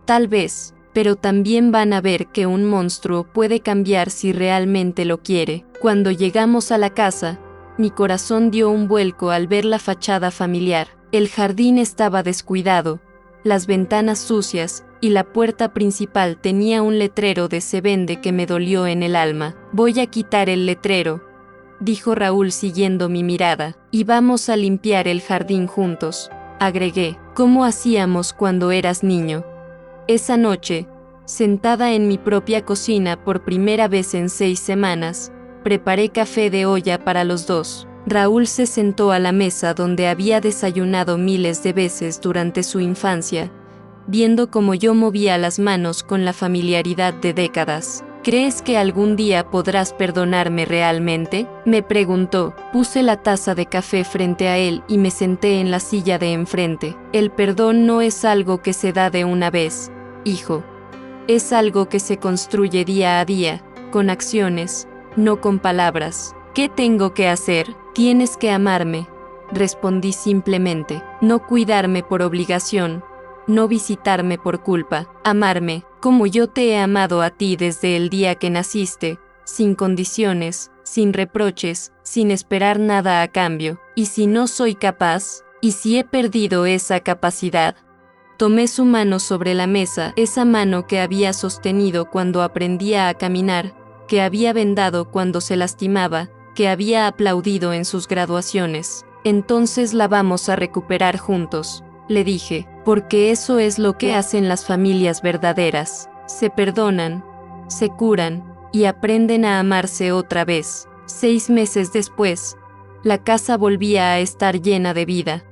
Tal vez, pero también van a ver que un monstruo puede cambiar si realmente lo quiere. Cuando llegamos a la casa, mi corazón dio un vuelco al ver la fachada familiar. El jardín estaba descuidado, las ventanas sucias, y la puerta principal tenía un letrero de se vende que me dolió en el alma. Voy a quitar el letrero, dijo Raúl siguiendo mi mirada, y vamos a limpiar el jardín juntos, agregué. ¿Cómo hacíamos cuando eras niño? Esa noche, sentada en mi propia cocina por primera vez en 6 semanas, preparé café de olla para los dos. Raúl se sentó a la mesa donde había desayunado miles de veces durante su infancia, viendo cómo yo movía las manos con la familiaridad de décadas. ¿Crees que algún día podrás perdonarme realmente?, me preguntó. Puse la taza de café frente a él y me senté en la silla de enfrente. El perdón no es algo que se da de una vez, hijo. Es algo que se construye día a día, con acciones, no con palabras. ¿Qué tengo que hacer? Tienes que amarme, respondí simplemente. No cuidarme por obligación, no visitarme por culpa. Amarme, como yo te he amado a ti desde el día que naciste, sin condiciones, sin reproches, sin esperar nada a cambio. ¿Y si no soy capaz? ¿Y si he perdido esa capacidad? Tomé su mano sobre la mesa, esa mano que había sostenido cuando aprendía a caminar, que había vendado cuando se lastimaba, que había aplaudido en sus graduaciones. Entonces la vamos a recuperar juntos, le dije, porque eso es lo que hacen las familias verdaderas. Se perdonan, se curan y aprenden a amarse otra vez. 6 meses después, la casa volvía a estar llena de vida.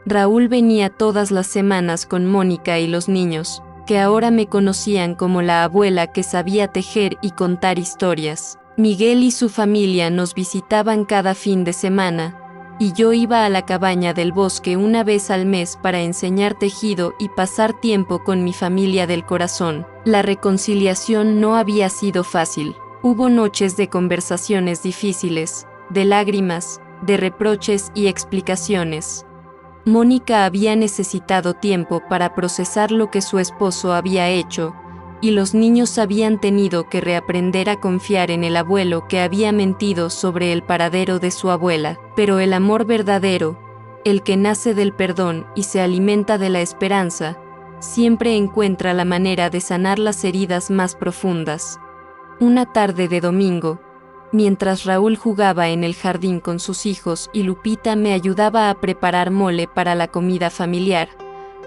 Raúl venía todas las semanas con Mónica y los niños, que ahora me conocían como la abuela que sabía tejer y contar historias. Miguel y su familia nos visitaban cada fin de semana, y yo iba a la cabaña del bosque una vez al mes para enseñar tejido y pasar tiempo con mi familia del corazón. La reconciliación no había sido fácil. Hubo noches de conversaciones difíciles, de lágrimas, de reproches y explicaciones. Mónica había necesitado tiempo para procesar lo que su esposo había hecho, y los niños habían tenido que reaprender a confiar en el abuelo que había mentido sobre el paradero de su abuela. Pero el amor verdadero, el que nace del perdón y se alimenta de la esperanza, siempre encuentra la manera de sanar las heridas más profundas. Una tarde de domingo, mientras Raúl jugaba en el jardín con sus hijos y Lupita me ayudaba a preparar mole para la comida familiar,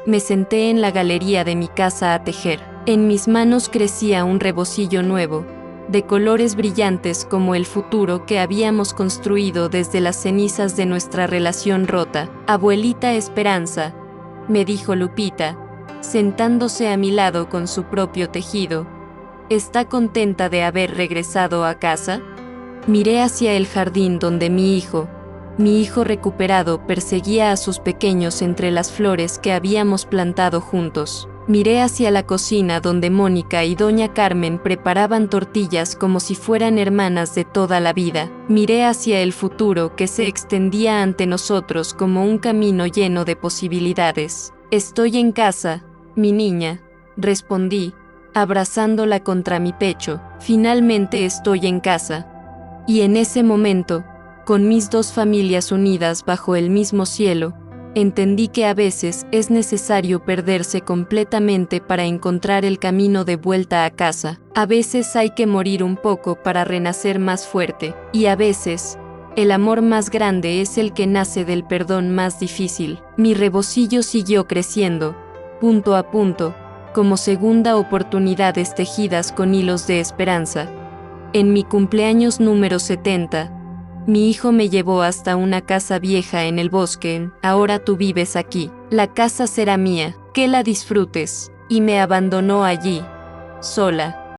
me senté en la galería de mi casa a tejer. En mis manos crecía un rebocillo nuevo, de colores brillantes como el futuro que habíamos construido desde las cenizas de nuestra relación rota. Abuelita Esperanza, me dijo Lupita, sentándose a mi lado con su propio tejido, ¿está contenta de haber regresado a casa? Miré hacia el jardín donde mi hijo recuperado, perseguía a sus pequeños entre las flores que habíamos plantado juntos. Miré hacia la cocina donde Mónica y doña Carmen preparaban tortillas como si fueran hermanas de toda la vida. Miré hacia el futuro que se extendía ante nosotros como un camino lleno de posibilidades. Estoy en casa, mi niña, respondí, abrazándola contra mi pecho. Finalmente estoy en casa. Y en ese momento, con mis dos familias unidas bajo el mismo cielo, entendí que a veces es necesario perderse completamente para encontrar el camino de vuelta a casa. A veces hay que morir un poco para renacer más fuerte, y a veces, el amor más grande es el que nace del perdón más difícil. Mi rebocillo siguió creciendo, punto a punto, como segunda oportunidades tejidas con hilos de esperanza. En mi cumpleaños número 70, mi hijo me llevó hasta una casa vieja en el bosque. Ahora tú vives aquí. La casa será mía, que la disfrutes. Y me abandonó allí, sola.